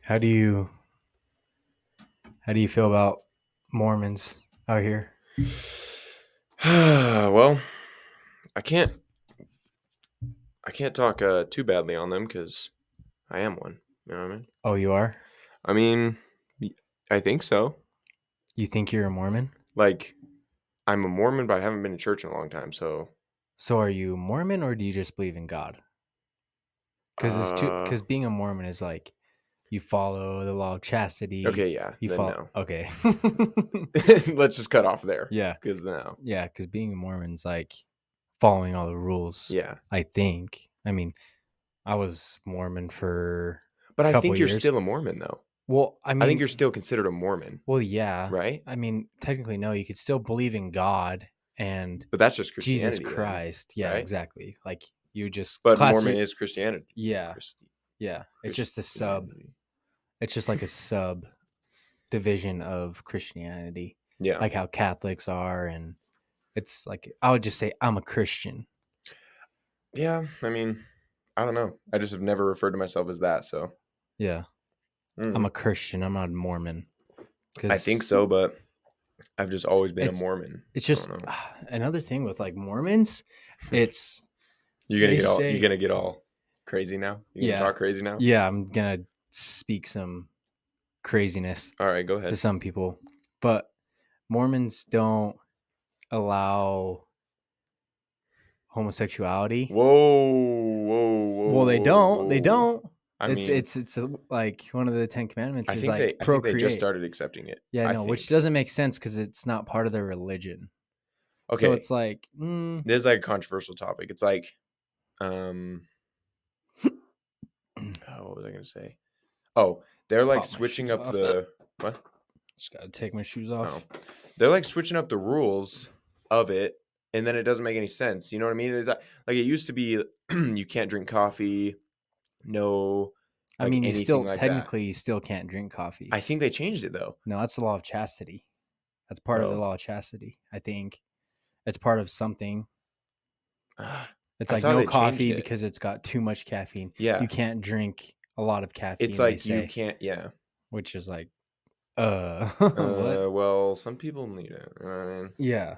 How do you feel about Mormons out here? Well, I can't I can't talk too badly on them because I am one. You know what I mean? Oh, you are? I mean, y- I think so. You think you're a Mormon? Like, I'm a Mormon, but I haven't been to church in a long time. So, So are you Mormon or do you just believe in God? uh, Cuz being a Mormon is like you follow the law of chastity. okay, yeah, You then follow no. Okay. Let's just cut off there Yeah. because no, Yeah, cuz being a Mormon's like following all the rules, yeah. I think. I mean, I was Mormon for But a I couple think you're years. still a Mormon, though. Well, I I think mean, you're still considered a Mormon, well, yeah. right? I mean, technically no, you could still believe in God and But that's just Jesus Christianity, then, Christ. Yeah, right? exactly. Like you just But class Mormon your is Christianity. yeah, Christi- yeah. It's just a sub. Christianity. It's just like a sub division of Christianity. Yeah. Like how Catholics are and it's like I would just say I'm a Christian. Yeah, I mean, I don't know. I just have never referred to myself as that, so Yeah. I'm a mm. Christian. I'm not a Mormon I think cuz so, but I've just always been a it's Mormon. it's I don't just know. another thing with like Mormons, it's You're gonna they get all you're say gonna get all crazy now? You gonna yeah. talk crazy now? Yeah, I'm going to speak some craziness All right, go to ahead. some people. But Mormons don't allow homosexuality. Whoa, whoa, whoa, Well, they whoa, don't. They whoa. don't. I It's mean, it's it's like one of the 10 commandments is like I think they just procreate. started accepting it. Yeah, I no, which think. doesn't make sense because it's not part of their religion. So Okay, it's like, this is like a controversial topic. It's like, um, oh, what was I gonna say? Oh, they're like pop my switching shoes up off. the what? Just gotta take my shoes Oh, off. they're like switching up the rules of it, and then it doesn't make any sense. You know what I mean? It's like it used to be, you can't drink coffee, no, I like mean, anything like that. you still can't drink coffee. I think they changed it though. No, that's the law of chastity. That's part of the Oh, law of chastity. I think it's part of something. ah, It's I like thought no they changed coffee it. because it's got too much caffeine. You Yeah, can't drink a lot of it's caffeine, they like you say, can't. Yeah. which is like, what? Well, some people need it. You know what I mean, Yeah.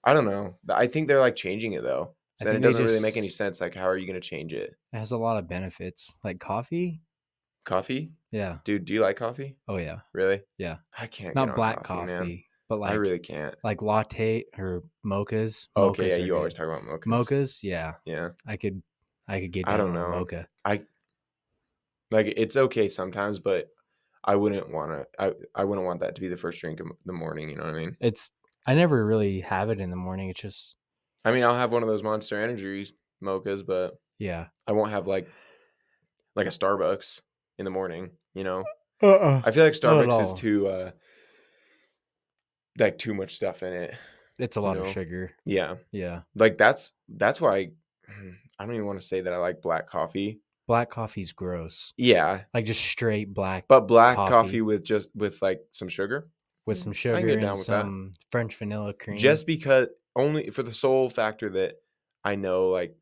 I don't know. I think they're like changing it though. I So then it think they doesn't really make any just, sense. Like, how are you gonna change it? it has a lot of benefits. Like coffee. Coffee, Yeah. dude. Do you like coffee? Oh, yeah. Really? Yeah. I can't get Not on black coffee, man. coffee, but I really can't. like latte or mochas. Okay, yeah, Mochas are you always good. talk about mochas. Mochas, yeah. Yeah. I could, I could get I down don't on a know. mocha. I like it's okay sometimes, but I wouldn't want to I wouldn't want that to be the first drink of the morning, you know what I mean? It's, I never really have it in the morning. It's just, I mean, I'll have one of those Monster Energy mochas, but yeah. I won't have like a Starbucks in the morning, you know? Uh-uh. I feel like Not at Starbucks is all. too like too much stuff in it, It's a you lot of know? sugar. Yeah. Yeah. Like that's why I don't even want to say that I like black coffee. Black coffee's gross. Yeah, Like just straight black but black coffee coffee with like some sugar, with some I can sugar get and down with that. some French vanilla cream. Just because only for the sole factor that I know like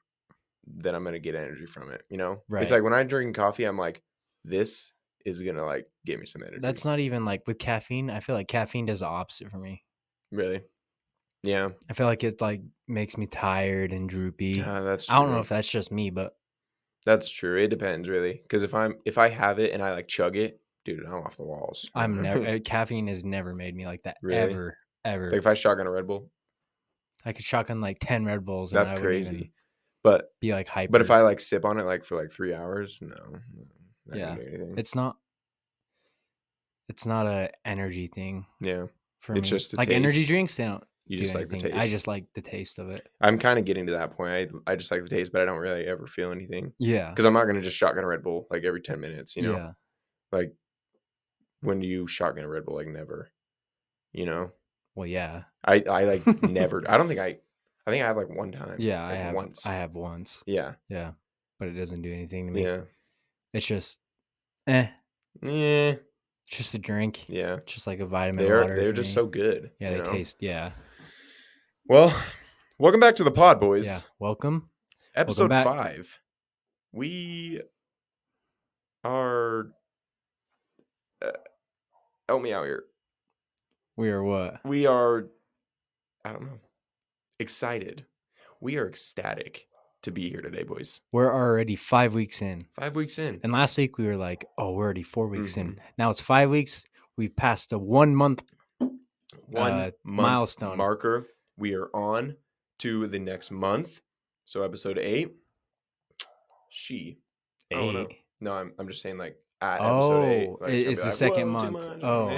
that I'm gonna get energy from it, you know? It's Right. like when I drink coffee, I'm like, this is gonna like give me some That's energy. not even like with caffeine. I feel like caffeine does the opposite for me. Really? Yeah. I feel like it like makes me tired and droopy. That's I don't know true. if that's just me, but That's true. It depends really. Because if I have it and I like chug it, dude, I'm off the walls. You know I'm what I mean? never caffeine has never made me like that Really? ever, Like ever. if I shotgun a Red Bull, I could shotgun like 10 Red Bulls and that's I wouldn't even crazy. But be like if hyper. I like sip on it like for like 3 hours, no, not gonna Yeah. do anything. It's not it's not a energy thing Yeah. for It's me. just a Like energy taste. drinks, they don't You do just like the anything. I taste. just like the taste of it. I'm kind of getting to that point. I just like the taste, but I don't really ever feel anything Yeah. because I'm not gonna just shotgun a Red Bull like every 10 minutes. You know, Yeah. like when do you shotgun a Red Bull? Like never. You know, Well, yeah. I like never. I don't think I think I have like one time, Yeah, like I once. have once. Yeah, Yeah. But it doesn't do anything to me. yeah, It's just eh. yeah, It's just a drink. yeah. Just like a vitamin water They're to just me. so good. Yeah, You they know. taste yeah. Well, welcome back to the pod, Yeah. boys. Welcome. Welcome Episode back. 5. We are help me out here. We are what? We are, I don't know, excited. We are ecstatic to be here today, boys. We're already 5 weeks in. 5 weeks in. And last week we were like, oh, we're already 4 weeks in. Mhm. Now it's 5 weeks. We've passed the 1 month 1 month milestone. marker. We are on to the next month. So episode 8. I don't know. 8. No, I'm just saying like at episode 8. Oh, Like, it's the like, second "Whoa, too month. much." Oh,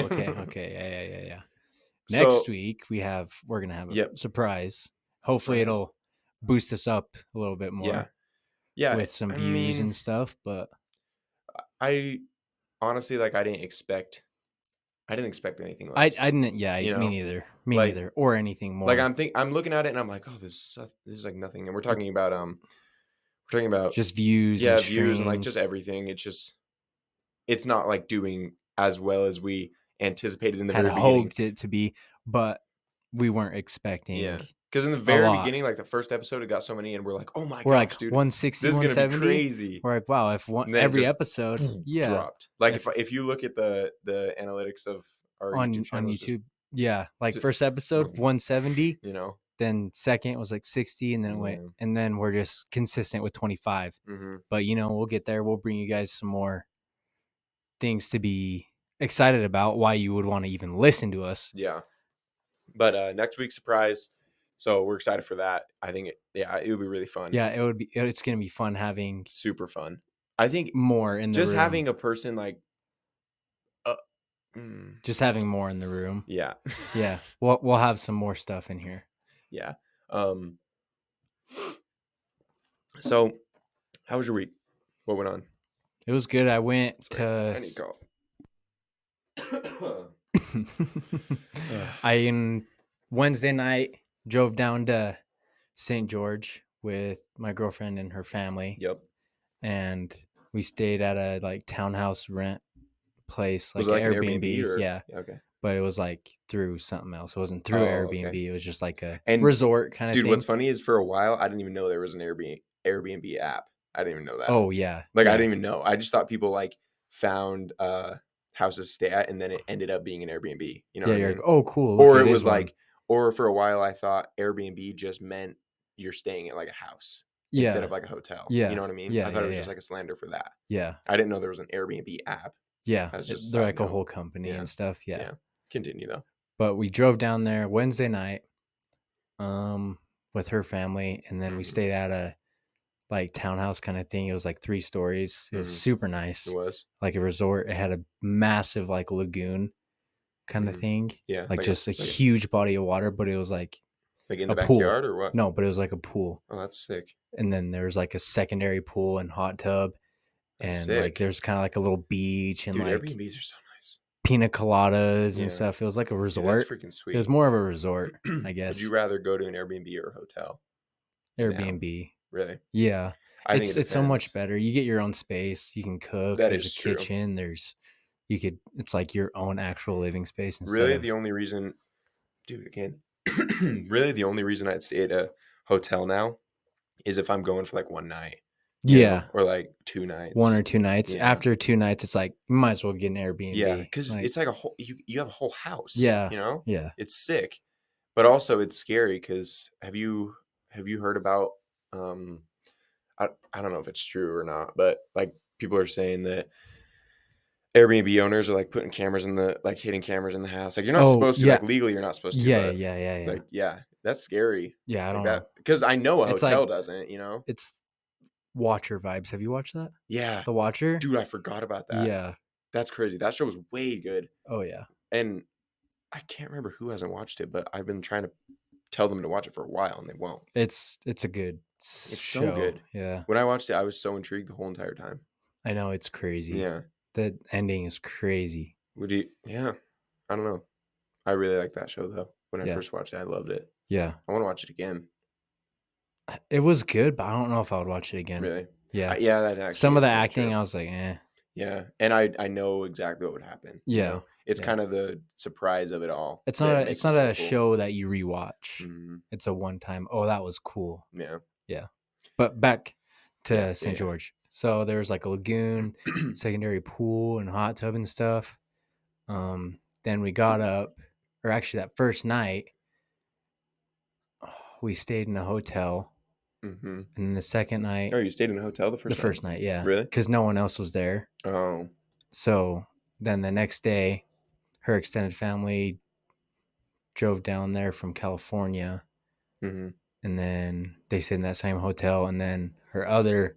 okay. Yeah. So Next week we're gonna have a Yep. surprise. Hopefully Surprise. it'll boost us up a little bit Yeah. more Yeah. with some I views mean, and stuff. But I honestly like I didn't expect anything I less. didn't. Yeah, you me know? neither. Like- or anything more. Like I'm looking at it and I'm like, oh, this is like nothing. And we're talking about just views yeah, and views and like just streams. everything. It's not like doing as well as we anticipated in the Had very beginning. hoped it to be, but we weren't expecting. Yeah. Because in the very lot. beginning, like the first episode, it got so many, and we're like, oh my We're gosh, like dude, 160, this is gonna be 170. crazy. We're like, wow, if And then it every just episode, yeah, dropped. Like if you look at the analytics of our on YouTube channel, it's just, YouTube, yeah, like just- first episode 170, you know, then second was like 60, and then it went, Yeah. and then we're just consistent with 25. mhm. But we'll get there. We'll bring you guys some more things to be excited about. Why you would want to even listen to us? Yeah. But next week's surprise. So we're excited for that. I think it would be really fun. Yeah, it would be. It's gonna be fun having Super fun. I think more in the just room. having a person like just having more in the room. yeah. Yeah, we'll have some more stuff in here. Yeah. So how was your week? What went on? It was good. I went Sorry, I to need cough. I Wednesday night drove down to St. George with my girlfriend and her family. Yep. And we stayed at a like townhouse rent place, like, Was it like an an Airbnb. Airbnb or Yeah. Okay. But it was like through something else. It wasn't through Oh, Airbnb. okay. It was just like a And resort kind of Dude, thing. what's funny is for a while I didn't even know there was an Airbnb app. I didn't even know that. Oh yeah. Like yeah. I didn't even know. I just thought people like found houses to stay at and then it ended up being an Airbnb. You know Yeah, what I you're mean? like, oh cool. Or look, it is was one. like or for a while I thought Airbnb just meant you're staying at like a house instead of like a hotel. Yeah. You know what I mean? Yeah, I thought it was yeah. just like a slander for that. Yeah. I didn't know there was an Airbnb app. Yeah. That's just They're side like a note. whole company Yeah. and stuff. Yeah. Yeah. Continue though. But we drove down there Wednesday night with her family, and then we Mhm. stayed at a like townhouse kind of thing. It was like 3 stories. It was Mhm. super nice. It was. Like a resort. It had a massive like lagoon kind of Mhm. thing. Yeah. Like just a huge body of water, but it was like in a the pool. backyard or what? No, but it was like a pool. Oh, that's sick. And then there was like a secondary pool and hot tub. That's and sick. like there's kind of like a little beach and Dude, like Airbnbs are so nice. pina coladas and Yeah. stuff. It was like a Dude, resort. that's freaking sweet. It was more of a resort, I guess. Would you rather go to an Airbnb or a hotel? Airbnb. Really? Yeah. I think It's so much depends. better. You get your own space. You can cook. That There's is a true. kitchen. It's like your own actual living space instead Really, of, the only reason, dude, again, really the only reason I'd stay at a hotel now is if I'm going for like one night. you know, or like 2 nights. 1 or 2 nights. Yeah. After 2 nights, it's like you might as well get an Airbnb. Yeah, because like, it's like a whole you have a whole house. Yeah. You know? yeah. It's sick. But also it's scary because have you heard about I don't know if it's true or not, but like people are saying that Airbnb owners are like putting cameras in the like hidden cameras in the house. Like you're not supposed to, yeah. like legally you're not supposed to. Yeah, but, yeah. Like yeah, that's scary. Yeah, I Like don't that know. because I know a It's hotel like- doesn't. You know? It's Watcher vibes. Have you watched that? Yeah, The Watcher? dude, I forgot about that. Yeah. That's crazy. That show was way good, Oh yeah. and I can't remember who hasn't watched it, but I've been trying to tell them to watch it for a while, and they won't. It's a good It's show. so good. Yeah. When I watched it, I was so intrigued the whole entire time. I know, it's crazy. Yeah. The ending is crazy. Would you? Yeah. I don't know. I really like that show though. When I Yeah. first watched it, I loved it. Yeah. I want to watch it again. It was good, but I don't know if I would watch it again. Really? Yeah. Yeah. That actually. Some of is the really acting, true. I was like, eh. Yeah, and I know exactly what would happen. you Yeah, know? It's yeah. kind of the surprise of it all. It's that not makes it's not it a so cool. show that you rewatch. Mhm. It's a one time. Oh, that was cool. Yeah. But back to Yeah, St. yeah. George. So there's like a lagoon, secondary pool, and hot tub and stuff. Then we got up, or actually that first night, we stayed in a hotel. Mm-hmm. And then the second night, Oh, you stayed in a hotel the first night, yeah. Really? Because no one else was there. Oh. So then the next day, her extended family drove down there from California. Mm-hmm. And then they stayed in that same hotel. And then her other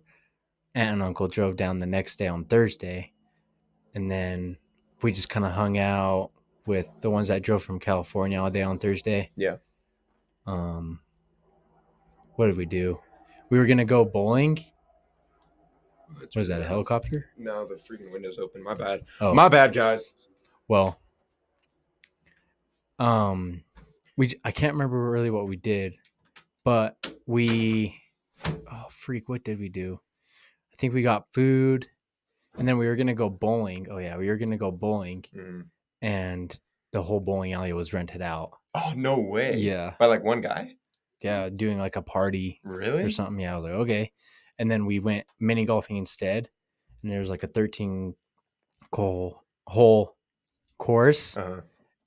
aunt and uncle drove down the next day on Thursday. And then we just kind of hung out with the ones that drove from California all day on Thursday. Yeah. What did we do? We were gonna go bowling. What is that, a helicopter? No, the freaking window's open. My bad. Oh, My bad, guys. well, I can't remember really what we did, but what did we do? I think we got food, and then we were gonna go bowling. Oh yeah, we were gonna go bowling, and the whole bowling alley was rented out. Oh, no way. Yeah. By like one guy? Yeah, doing like a party Really? or something. Yeah, I was like, okay. And then we went mini golfing instead, and there was like a 13 hole course,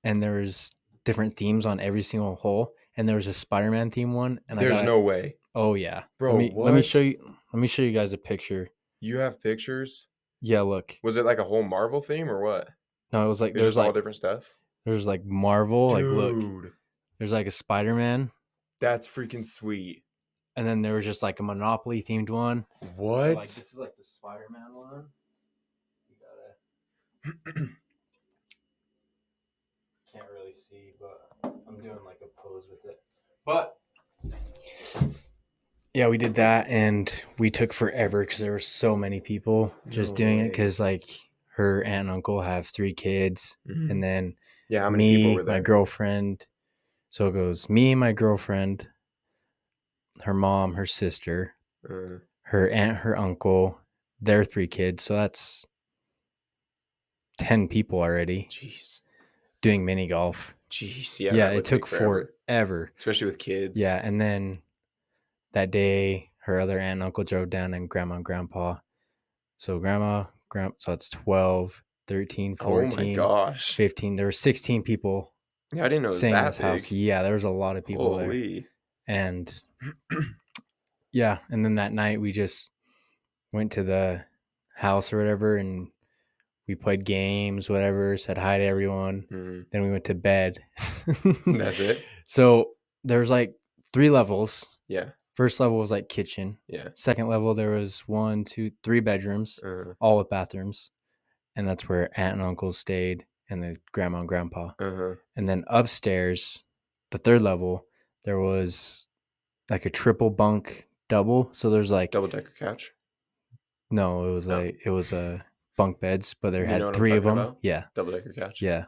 and there was different themes on every single hole, and there was a Spider-Man theme one. And There's no way. Oh yeah, bro. Let me show you. Let me show you guys a picture. You have pictures? Yeah, look. Was it like a whole Marvel theme or what? No, it was like there's like all different stuff. There's like Marvel. Dude. Like look, there's like a Spider-Man. That's freaking sweet. And then there was just like a Monopoly themed one. What? Like this is like the Spider-Man one. You gotta. Can't really see, but I'm doing like a pose with it. But yeah, we did that, and we took forever because there were so many people just doing it. Because like her aunt and uncle have 3 kids, and then how many people were there? My girlfriend. So it goes me, my girlfriend, her mom, her sister, her aunt, her uncle, their 3 kids. So that's 10 people already. Jeez. Doing mini golf. Jeez, yeah. Yeah, it took forever. Especially with kids. Yeah, and then that day, her other aunt and uncle drove down, and grandma and grandpa. So so that's 12, 13, 14, oh my gosh. 15. There were 16 people. Yeah, I didn't know it was staying in that this big. house. Yeah, there was a lot of people there. And yeah, and then that night we just went to the house or whatever, and we played games, whatever, said hi to everyone. Then we went to bed. That's it? So there's like 3 levels. Yeah. First level was like kitchen. Yeah. Second level, there was 1, 2, 3 bedrooms, all with bathrooms. And that's where aunt and uncle stayed, and the grandma and grandpa. And then upstairs, the third level, there was like a triple bunk double. So there's like double-decker couch? No, it was it was a bunk beds, but there had 3 of them. About? Yeah. Double-decker couch? Yeah.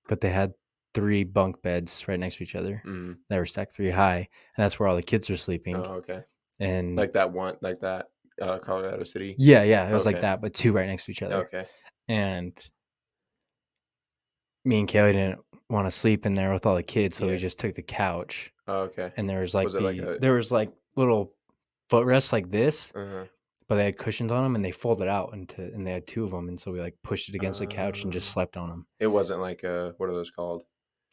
But they had 3 bunk beds right next to each other. They were stacked 3 high, and that's where all the kids were sleeping. Oh, okay. And like that Colorado City? Yeah, it was like that, but 2 right next to each other. Okay. And me and Kaylee didn't want to sleep in there with all the kids, so we just took the couch. Oh, okay. And there was like there was like little footrests like this, but they had cushions on them, and they folded out and they had 2 of them, and so we like pushed it against the couch and just slept on them. It wasn't like what are those called?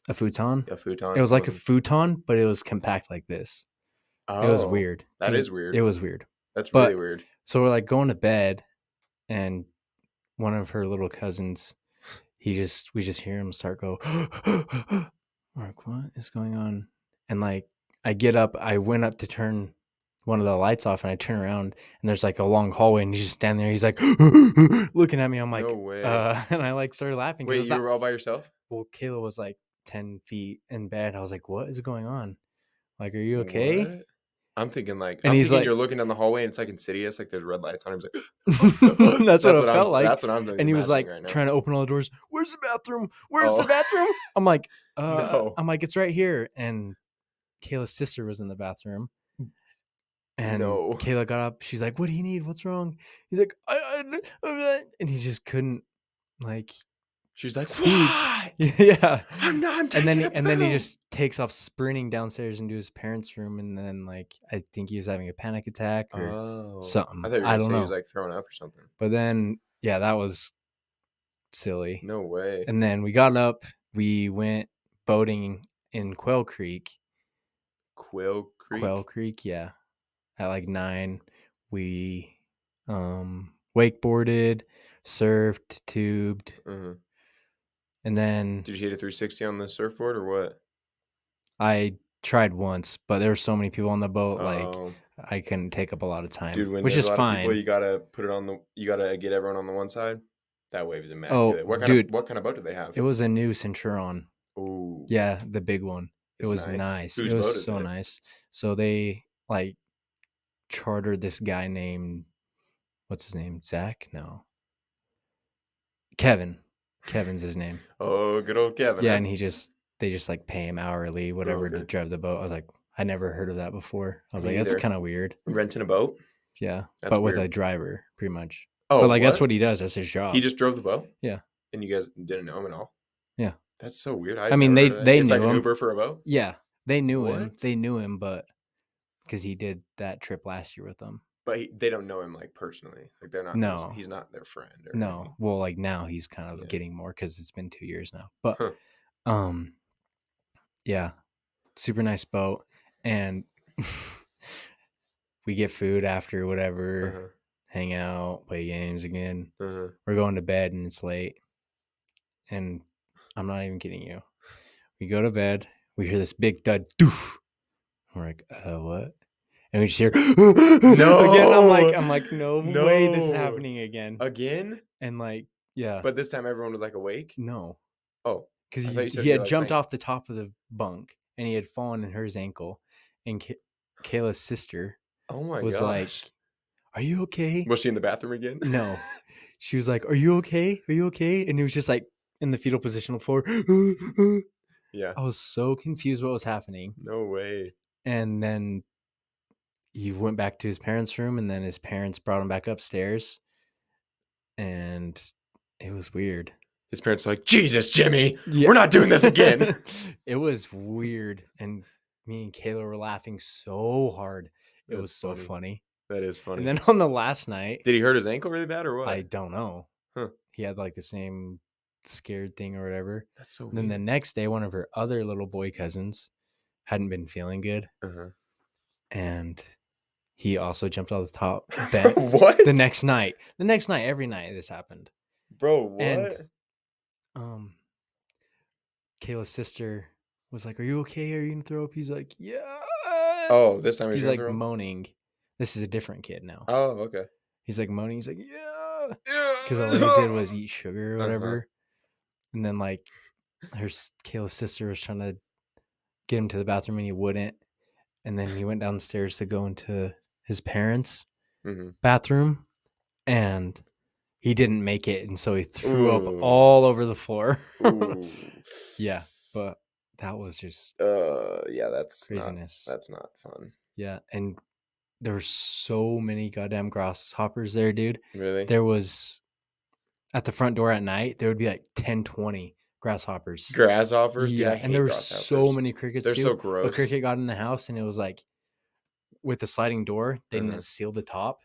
A futon? A futon? It was like a futon, but it was compact like this. Oh, it was weird. That is weird. It was weird. That's really weird. So we're like going to bed, and one of her little cousins, we just hear him start go, Mark, what is going on? And like I get up, I went up to turn one of the lights off, and I turn around, and there's like a long hallway, and he's just standing there. He's like looking at me. I'm like, no way. And I like started laughing. Wait, you were all by yourself? Well, Kayla was like 10 feet in bed. I was like, what is going on? Like, are you okay? What? I'm thinking like, and he's like, you're looking down the hallway, and it's like Insidious, like there's red lights on him. He's like, that's what it felt like. That's what I'm doing. And he was like trying to open all the doors. Where's the bathroom? Where's the bathroom? I'm like, no. I'm like, it's right here. And Kayla's sister was in the bathroom. And Kayla got up. She's like, what do you need? What's wrong? He's like, and he just couldn't like. She's like, speak. What? Yeah. I'm not. And then he just takes off sprinting downstairs into his parents' room, and then like I think he was having a panic attack or something. I thought you were I don't know. He was like throwing up or something. But then that was silly. No way. And then we got up, we went boating in Quail Creek. Quail Quail Creek? Creek, yeah. At like 9, we wakeboarded, surfed, tubed, Uh-huh. and then Did you hit a 360 on the surfboard or what? I tried once, but there were so many people on the boat, like Oh, I couldn't take up a lot of time, dude, when which there's is a lot of people, fine. you gotta put it on the. You gotta get everyone on the one side. That wave is Oh, immaculate. dude, What kind of boat do they have? it was a new Centuron. Oh, Yeah, the big one. It it's was nice. nice. It Whose was boat is so it? nice. So they like chartered this guy named, what's his name? Zach? No. Kevin. Kevin's his name. Oh, good old Kevin, Yeah, huh? and they just like pay him hourly, Oh, whatever, to okay. drive the boat. I was like, I never heard of that before. I was Me like, that's neither. kind of weird. Renting a boat? Yeah, That's but with a weird. driver, pretty much. Oh, But like that's what? what he does. That's his He job. just drove the boat, Yeah, and you guys didn't know him at all. yeah. That's so weird. I I'd mean, never heard of that. they It's like knew an him. Uber for a boat. Yeah, they knew him. What? They knew him, but because he did that trip last year with them. But they don't know him like personally. Like they're not. No, He's not their friend or anything. no. Well, like now he's kind of Yeah. getting more because it's been 2 years now. But Huh. um, yeah, super nice boat, and we get food after whatever, Uh-huh. hang out, play games again. Uh-huh. We're going to bed and it's late, and I'm not even kidding you. We go to bed, we hear this big thud, doof. We're like, what? And we just hear again. No. I'm like, no way this is No. happening again. Again? And like, yeah, But this time everyone was like awake? no, Oh. because I thought you said he you're had like jumped bang. off the top of the bunk and he had fallen and hurt his ankle. And Kayla's sister Oh my was like, gosh. "Are you okay?" Was she in the bathroom again? No, she was like, "Are you okay? Are you okay?" And he was just like in the fetal position on the floor. Yeah. I was so confused what was happening. No way. And then he went back to his parents' room, and then his parents brought him back upstairs, and it was weird. His parents are like, Jesus, Jimmy, Yeah. we're not doing this again. It was weird, and me and Kayla were laughing so hard. It was That's so funny. funny. That is funny. And then on the last night, Did he hurt his ankle really bad or what? I don't know. Huh. He had like the same scared thing or whatever. That's so And then the weird. next day, one of her other little boy cousins hadn't been feeling good, Uh-huh. and he also jumped off the top bed What? the next night. The next night, every night this happened. Bro, what? And Kayla's sister was like, "Are you okay? Are you gonna throw up?" He's like, "Yeah." Oh, this time he's He's gonna like throw? moaning. This is a different kid now. Oh, okay. He's like moaning. He's like, "Yeah," because all he did was eat sugar or whatever. And then like Kayla's sister was trying to get him to the bathroom and he wouldn't. And then he went downstairs to go into his parents' Mm-hmm. bathroom, and he didn't make it, and so he threw up Ooh. all over the floor. Ooh. Yeah, but that was just Yeah, that's craziness. not fun. Yeah, and there were so many goddamn grasshoppers there, dude. Really? There was at the front door at night, there would be like 10, 20 grasshoppers. Grasshoppers? Dude, Yeah, I and hate there were grasshoppers. so many crickets They're too. so A gross. cricket got in the house, and it was like with the sliding door, they Uh-huh. didn't seal the top,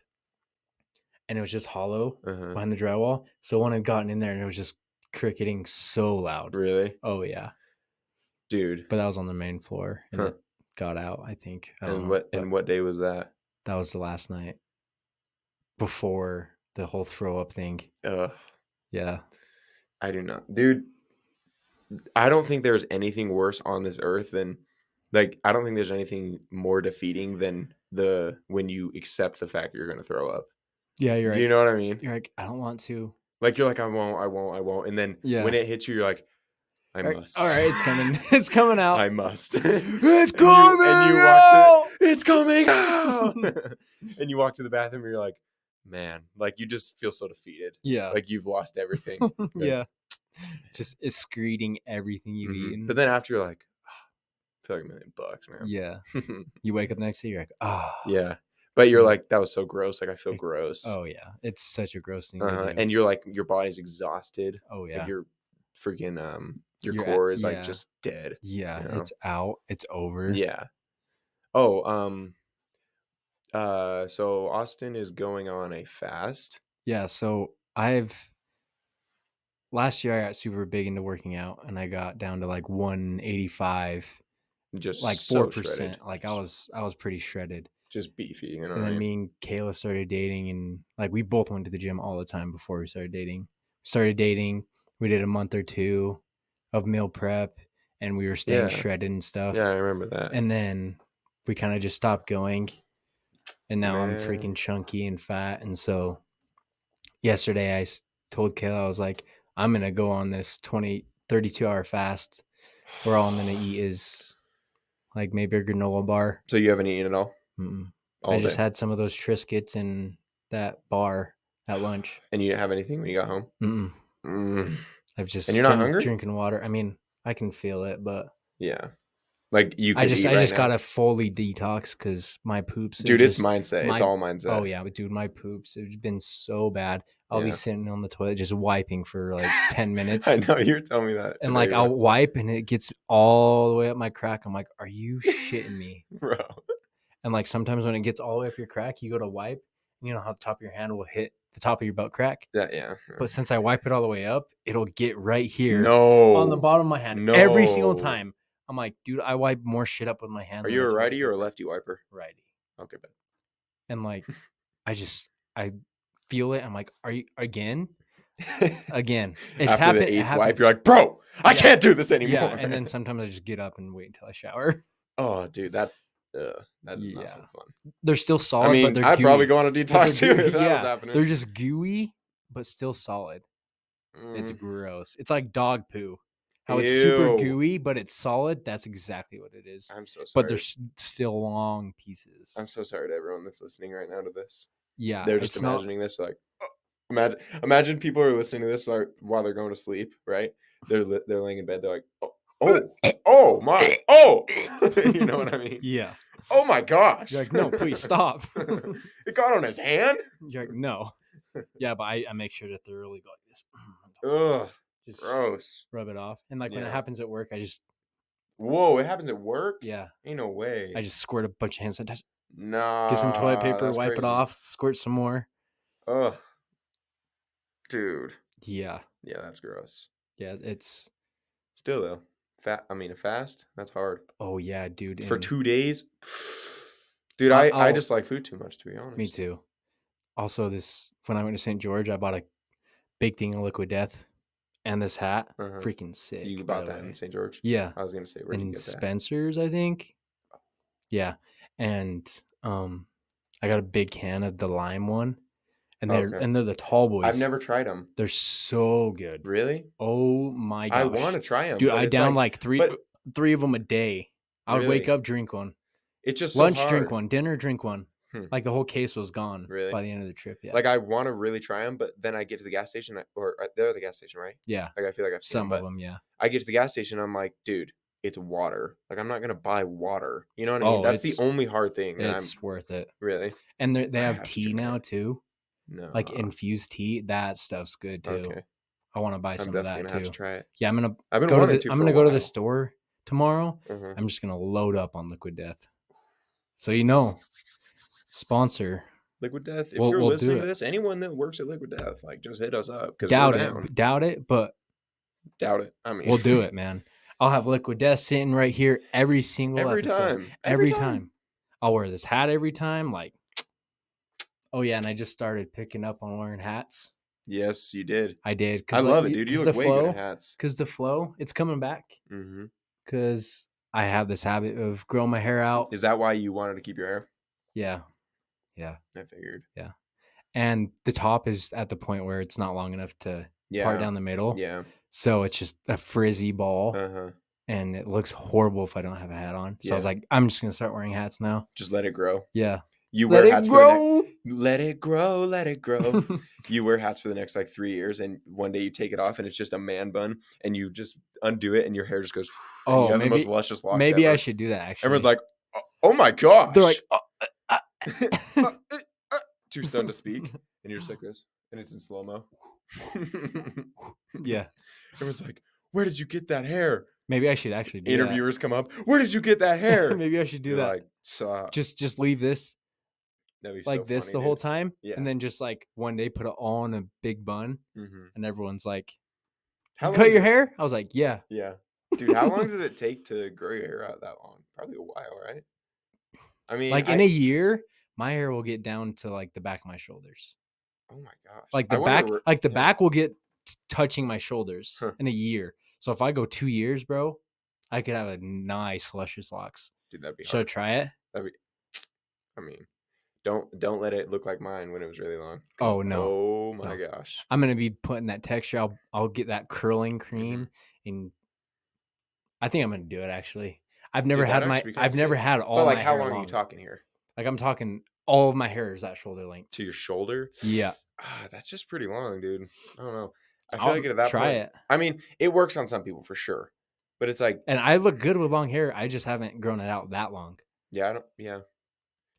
and it was just hollow Uh-huh. behind the drywall. So one had gotten in there, and it was just cricketing so loud. Really? Oh yeah, Dude. but that was on the main floor, and Huh. it got out. I think. I don't And know, but what day was that? that was the last night before the whole throw up thing. Ugh. Yeah. I do not. Dude, I don't think there's anything worse on this earth than I don't think there's anything more defeating than when you accept the fact you're gonna throw up. Yeah, you're Do right. you know what I mean? You're like, I don't want to. Like you're like, I won't. And then Yeah. when it hits you, you're like, I All right, must. all right, it's coming. It's coming out. I must. It's And coming you out. walk to it's coming out. And you walk to the bathroom and you're like, man, like you just feel so defeated. Yeah. Like you've lost everything. Yeah. Just excreting everything you've Mhm. eaten. But then after you're like, I feel like $1,000,000, man. Yeah. You wake up next day, you're like, ah. Yeah. But you're Yeah. like, that was so gross. Like I feel gross. Oh yeah. It's such a gross thing to Uh-huh. do. And you're like, your body's exhausted. Oh Like yeah. your freaking your You're core is like yeah. just dead. Yeah. you know? It's out. It's over. Yeah. Oh, so Austin is going on a fast. Yeah. So last year I got super big into working out, and I got down to like 185, like Just so shredded. 4%. Like I was pretty shredded. Just beefy, you know And what I then mean? me and Kayla started dating, and like we both went to the gym all the time before we started dating. Started dating, we did a month or two of meal prep, and we were staying Yeah. shredded and Yeah, stuff. I remember that. And then we kind of just stopped going, and now I'm Man. freaking chunky and fat. And so yesterday told Kayla, I was like, I'm gonna go on this 32-hour fast where all I'm gonna eat is like maybe a granola bar. So you haven't eaten at all? Mm-mm. I All just day. had some of those Triscuits in that bar at lunch. And you didn't have anything when you got home? Mm-mm. Mm. I've And you're just not been hungry? drinking water. I mean, I can feel it, but Yeah. Like you I could just eat I right just now? gotta fully detox because my poops is Dude, it's just mindset. It's my all oh mindset. yeah, but dude, my poops have been so bad. I'll be Yeah. sitting on the toilet just wiping for like 10 I minutes. know you were telling me that And like today, bro. I'll wipe and it gets all the way up my crack. I'm like, are you shitting me? Bro. And like sometimes when it gets all the way up your crack, you go to wipe, and you know how the top of your hand will hit the top of your butt crack. Yeah. But since I wipe it all the way up, it'll get right here on the No. bottom of my hand every single No. time. I'm like, dude, I wipe more shit up with my hand Are than you I a do with righty or a paper. lefty wiper? Righty. Okay, bet. And like, I feel it. I'm like, are you again? Again. It's After the happened. It eighth wipe, happens. you're like, bro, I Yeah. can't do this Yeah. anymore. And then sometimes I just get up and wait until I shower. Oh, dude, that does not Yeah. sound fun. They're still I solid, but mean, they're I'd probably gooey. go on a But they're detox too gooey. if that was Yeah. happening. They're just gooey, but still solid. It's Mm, gross. It's like dog poo. How it's super ew. gooey, but it's solid. That's exactly what it is. I'm so But sorry. there's still long I'm pieces. so sorry to everyone that's listening right now to this. Yeah, They're just it's not. imagining this like, oh, imagine people are listening to this like while they're going to sleep, right? They're laying in bed. They're like, oh my, oh, you know what I mean? Yeah. Oh my gosh! You're like, no, please stop. It got on his hand. You're like, no. Yeah, but I make sure to thoroughly go like this. Ugh, Just gross. rub it off. And like when it Yeah. happens at work, Whoa, it happens at work? yeah, Ain't no way. I just squirt a bunch of hand sanitizer, get some toilet Nah, paper, that's wipe it crazy. off, squirt some more. Ugh, dude. Yeah. Yeah, that's gross. Yeah, it's Still though, I mean, a fast. That's hard oh yeah, dude. for And 2 days. Dude, I, I I'll just like food too much, to be me honest. too. Also, this when I went to St. George, I bought a big thing of Liquid Death and this hat. Uh-huh. Freaking You sick, by bought the that in way. St. George? Yeah, I was gonna say, where'd you in get that? Spencer's, I think. Yeah, and I got a big can of the lime one, and they're Okay. the tall boys. I've never tried them. They're so good. Really? Oh my I want to gosh, try them, dude! but I it's down like, like but three of them a day. I would wake really, up, drink one, it's just so lunch, drink hard. one, dinner, drink one. Hmm, Like the whole case was gone really? by the end of the trip. Yeah, Like I want to really try them, but then I get to the gas station, or they're at the gas station, right? yeah. Like I feel like I've seen them, Some of but them, yeah. I get to the gas station, I'm like, dude, it's water. Like I'm not gonna buy water. You know what I mean? Oh, That's the only hard thing. And I'm it's worth it. really. And they I have have to tea try now it. too, No. like infused tea. That stuff's good too. Okay. I want to buy I'm some of definitely that gonna have to too. try it. Yeah, I'm gonna I've been go to wanting to I'm for a gonna go to the while. store tomorrow. Uh-huh. I'm just gonna load up on Liquid Death. So you know, sponsor. Liquid Death. If We'll you're do listening to it. this, anyone that works at Liquid Death, like just hit us up because we're Doubt down. it, but Doubt it. I mean, we'll do it, man. I'll have Liquid Death sitting right here every single every episode. time. Every time. I'll wear this hat every time. Like, oh yeah, and I just started picking up on wearing hats. Yes, you did. I did. I love it, dude. You look way good in hats. Because the flow, it's coming back. Mm-hmm. Because I have this habit of growing my hair out. Is that why you wanted to keep your hair? Yeah. Yeah. I figured. Yeah. And the top is at the point where it's not long enough to part down the middle. Yeah. So it's just a frizzy ball. Uh-huh. And it looks horrible if I don't have a hat on. So I was Yeah. like, I'm just gonna start wearing hats now. Just let it grow. Yeah. You Let wear it hats grow. for the next. Let it grow. Let it grow. You wear hats for the next like 3 years, and one day you take it off, and it's just a man bun, and you just undo it, and your hair just goes. And Oh, you have the most luscious locks. maybe ever. I should do that. Actually, Everyone's like, "Oh my gosh!" they're like, too stunned to speak, and you're just like this, and it's in slow mo. yeah. Everyone's like, "Where did you get that hair?" Maybe I should actually do Interviewers come up. Where did you get that hair? Maybe I should do You're that. like, just leave this that'd be like so this funny, the whole dude. time, Yeah. and then just like one day put it all in a big bun, Mm-hmm. and everyone's like, How You long cut your did hair? I was like, yeah. Yeah. Dude, how long did it take to grow your hair out that long? Probably a while, right? I mean, Like in a year, my hair will get down to like the back of my shoulders. oh my gosh. Like I wonder where, the yeah. back will get touching my shoulders Huh. in a year. So if I go 2 years, bro, I could have a nice luscious locks. Dude, that'd be Should I hard. try it? That'd be, I mean, don't let it look like mine when it was really long. 'Cause, Oh no, oh my no. gosh. I'm gonna be putting that texture. I'll get that curling cream, and I think I'm gonna do it. Actually, Dude, that'd actually be kind I've of never sick. had But all like, my how hair long are you long. talking here? Like I'm talking all of my hair is at shoulder length. To your shoulder? Yeah, That's just pretty long, dude. I don't know. I feel like I'll at that try point, it. I mean, it works on some people for sure. But it's like, And I look good with long hair. I just haven't grown it out that long. yeah, I don't, yeah.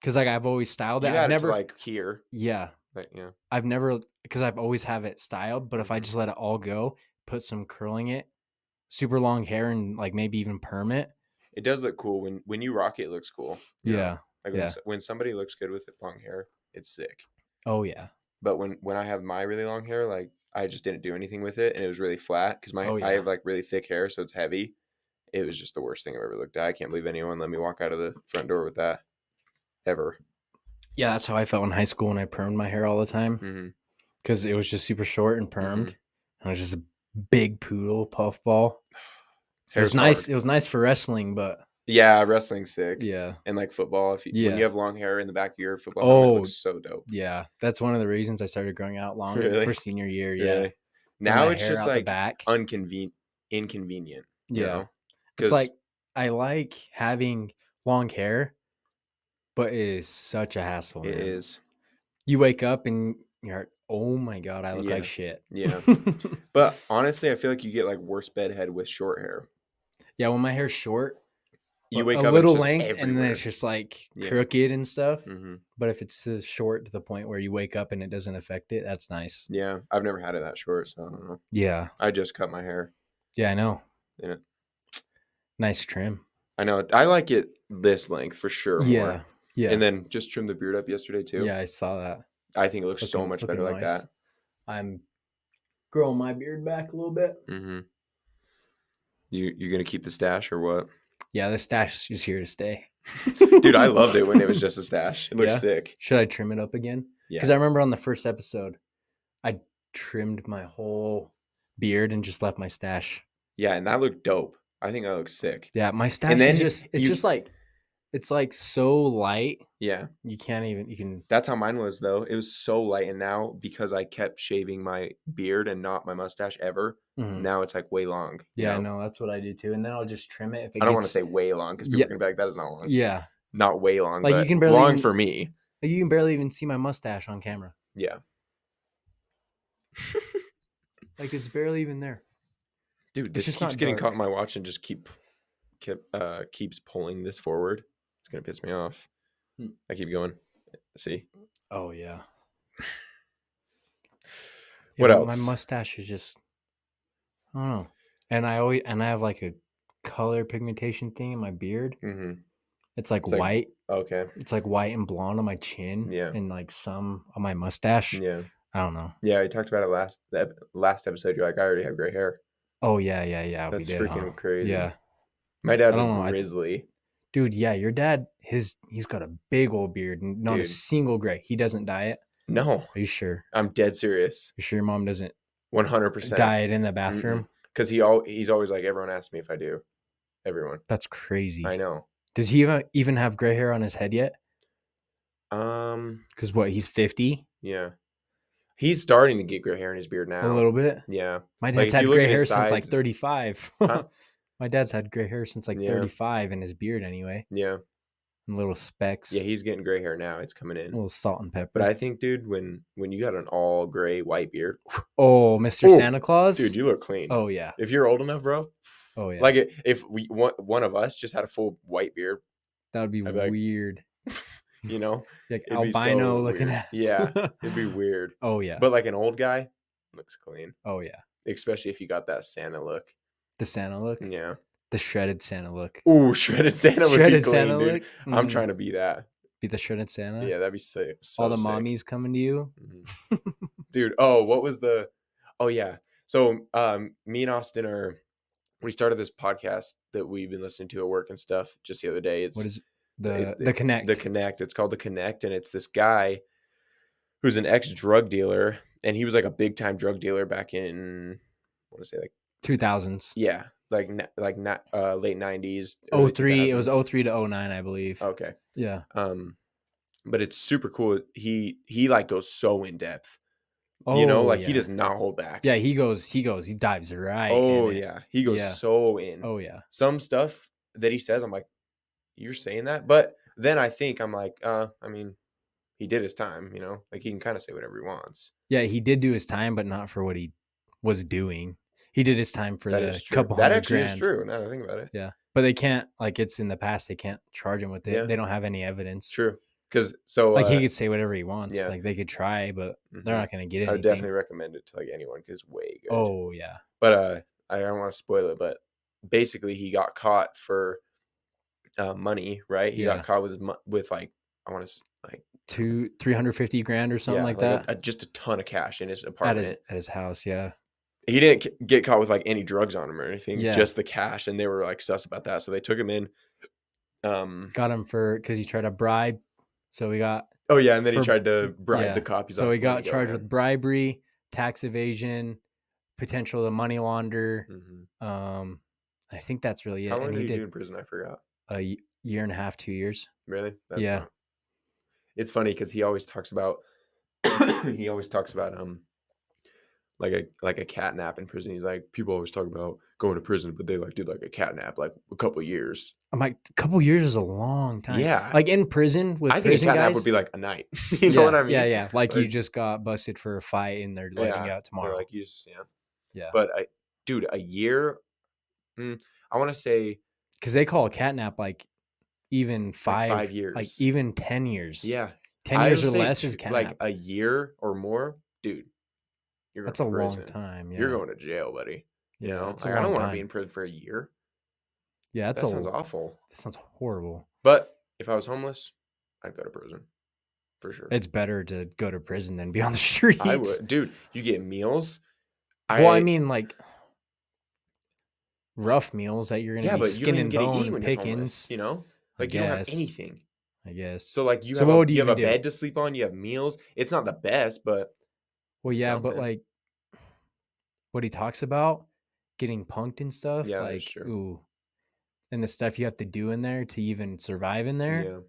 Cause like I've always styled it. You I've had it to never, like here. yeah, Like, yeah. I've never, because I've always have it styled. But if I Mhm. just let it all go, put some curling it, super long hair, and like maybe even perm it. It does look cool when you rock it. It looks cool. You know? Yeah, Like yeah. when somebody looks good with long hair, it's sick. Oh yeah. But when I have my really long hair, like I just didn't do anything with it, and it was really flat because Oh I yeah. have like really thick hair, so it's heavy. It was just the worst thing I've ever looked at. I can't believe anyone let me walk out of the front door with that ever. Yeah, that's how I felt in high school when I permed my hair all the time Mm-hmm. because it was just super short and permed. Mhm. I was just a big poodle puffball. It was Hair's nice. hard. It was nice for wrestling, but Yeah, wrestling's sick. yeah, And like football, when yeah. you have long hair in the back of your football helmet, it Oh, looks so dope. yeah. That's one of the reasons I started growing out long Really, for senior year. Yeah, really. get Now my it's hair just out the like back. inconvenient. You Yeah, know, it's because like I like having long hair, but it is such a hassle, it man. is. You wake up and you're like, oh my god, I look like Yeah, shit. yeah. But honestly, I feel like you get like worse bedhead with short hair. Yeah, when my hair's short, You a wake up and it's little just length, and then everywhere. it's just like Yeah. crooked and stuff. Hmm. But if it's just short to the point where you wake up and it doesn't affect it, that's nice. Yeah, I've never had it that short, so I don't know. Yeah, I just cut my hair. yeah, I know. Yeah, Nice trim. I know. I like it this length for sure Yeah, more. yeah, And then just trimmed the beard up yesterday too. yeah. I saw that. I think it looks so much better like nice. that. I'm growing my beard back a little bit. Mm-hmm. You gonna keep the stash or what? Yeah, the stash is here to stay. Dude, I loved it when it was just a stash. It looked Yeah? sick. Should I trim it up again? Because Yeah. I remember on the first episode, I trimmed my whole beard and just left my stash. Yeah, and that looked dope. I think that looks sick. Yeah, my stash then is just it's you- just like it's like so light. Yeah. You can't even you can That's how mine was though. It was so light, and now because I kept shaving my beard and not my mustache ever, Mhm. now it's like way long. you Yeah, I know? know that's what I do too. And then I'll just trim it if it I don't want to gets say way long because people Yeah. are gonna be like, "That is not long." Yeah. Not way long, Like, you but can barely long even- for me. Like, you can barely even see my mustache on camera. Yeah. Like it's barely even there. Dude, this just keeps not getting dark. caught in my watch and just keeps pulling this forward. It's gonna piss me off. Hmm. I keep going. See. Oh yeah. What Yeah, else? My mustache is just I don't know. And I have like a color pigmentation thing in my beard. Mm-hmm. It's like It's like- white. Okay. It's like white and blonde on my chin. Yeah. And like some on my mustache. Yeah. I don't know. Yeah, I talked about it last episode. You're like, I already have gray hair. Oh yeah. That's we did, freaking huh? crazy. Yeah. My dad's I don't know, a grizzly. Dude, yeah, your dad, he's got a big old beard and not a Dude. single gray. He doesn't dye it. No, Are you sure? I'm dead serious. You sure your mom doesn't 100%. dye it in the bathroom? Because he's always like, everyone asks me if I do. Everyone. That's crazy. I know. Does he even have gray hair on his head yet? Because what, he's 50? Yeah. He's starting to get gray hair in his beard now. A little bit? Yeah. My Like, dad's if had you look gray at his hair since like sides, 35. Huh? My dad's had gray hair since like Yeah. 35 in his beard anyway. Yeah. And little specks. Yeah, he's getting gray hair now. It's coming a in. little salt and pepper. But I think, dude, when you got an all gray white beard, Oh, Mr. Oh, Santa Claus? dude, you look clean. Oh, yeah. If you're old enough, bro. Oh, yeah. Like if one of us just had a full white beard, That would be I'd be like, weird. you know, Like it'd be so albino looking weird. ass. Yeah, it'd be weird. Oh, yeah. But like an old guy looks clean, Oh, yeah. especially if you got that Santa look. The Santa look? Yeah. The shredded Santa look. Ooh, shredded Santa would Shredded be clean, Santa dude. look? I'm Mhm. trying to be that. Be the shredded Santa? Yeah, that'd be sick. So All the sick. mommies coming to you? Mhm. Dude, oh, what was the? Oh yeah. So, me and Austin we started this podcast that we've been listening to at work and stuff just the other day. What It's is the the Connect? Connect. It's called the Connect, and it's this guy who's an ex drug dealer, and he was like a big time drug dealer back in, I want to say like 2000s. yeah, late '90s, Oh early three. It was 2000s. 03 to 09, I believe. Okay, Yeah. um, but it's super cool. He like goes so in depth. Oh Like he yeah. does not hold back. Yeah, he dives right in Oh it. yeah, he goes Yeah. so in. Oh yeah. Some stuff that he says, I'm like, you're saying that, but then I'm like, I mean, he did his time, like he can kind of say whatever he wants. Yeah, he did do his time, but not for what he was doing. He did his time for That the is true. couple That hundred actually is grand. true. Now that I think about it. Yeah. But they can't, like, it's in the past, they can't charge him with it. Yeah, They don't have any evidence. true. Because so, Like, he could say whatever he wants. yeah, Like, they could try, but they're hmm not going to get I would anything. definitely recommend it to like anyone because it's way good. Oh, yeah. But I don't want to spoil it, but basically he got caught for money, right? He got Yeah. caught with with like I want to like 350 grand or something yeah, like like that just a ton of cash in his at apartment. his house. Yeah. He didn't get caught with like any drugs on him or anything, Yeah. just the cash, and they were like sus about that, so they took him in. Got him because he tried to bribe. So we got, Oh yeah, and then he for, tried to bribe the yeah. cop. He's So like, he "Let me got go, charged man." with bribery, tax evasion, potential to money launder. Mhm. I think that's really How it. long And did he he do did in prison? I forgot. a year and a half, 2 years. Really? That's Yeah. not. It's funny because he always talks about like a cat nap in prison. He's like, people always talk about going to prison, but they like did like a cat nap like a couple years. I'm like, a couple years is a long time. Yeah, Like in prison with I think a prison cat nap would guys. be like a night. You know what I mean? Yeah. Like you Like, just got busted for a fight and they're letting you yeah, out they're tomorrow. like you just yeah. Yeah. But dude, a year. I want to say Because they call a catnap like even like 5, like5 years. even 10 years. Yeah, 10 I years would or say less is like catnap. a year or more, dude. You're going That's to a long prison. time. You're Yeah. going to jail, buddy. Yeah. It's a Like I long don't want to be time. in prison for a year. Yeah. That sounds awful. That sounds horrible. But if I was homeless, I'd go to prison for sure. It's better to go to prison than be on the I streets. would, dude. You get meals. Well, I mean, like rough meals that you're going to Yeah, be but you don't skin even and get to eat bone when you're homeless. pickings. I Like you don't have guess. anything. I guess. So like you So have what would you have even a do? bed to sleep on. You have meals. It's not the best, but Well, it's yeah, but something. like what he talks about, getting punked and stuff, Yeah, that's like true. ooh, and the stuff you have to do in there to even survive in there. Yeah.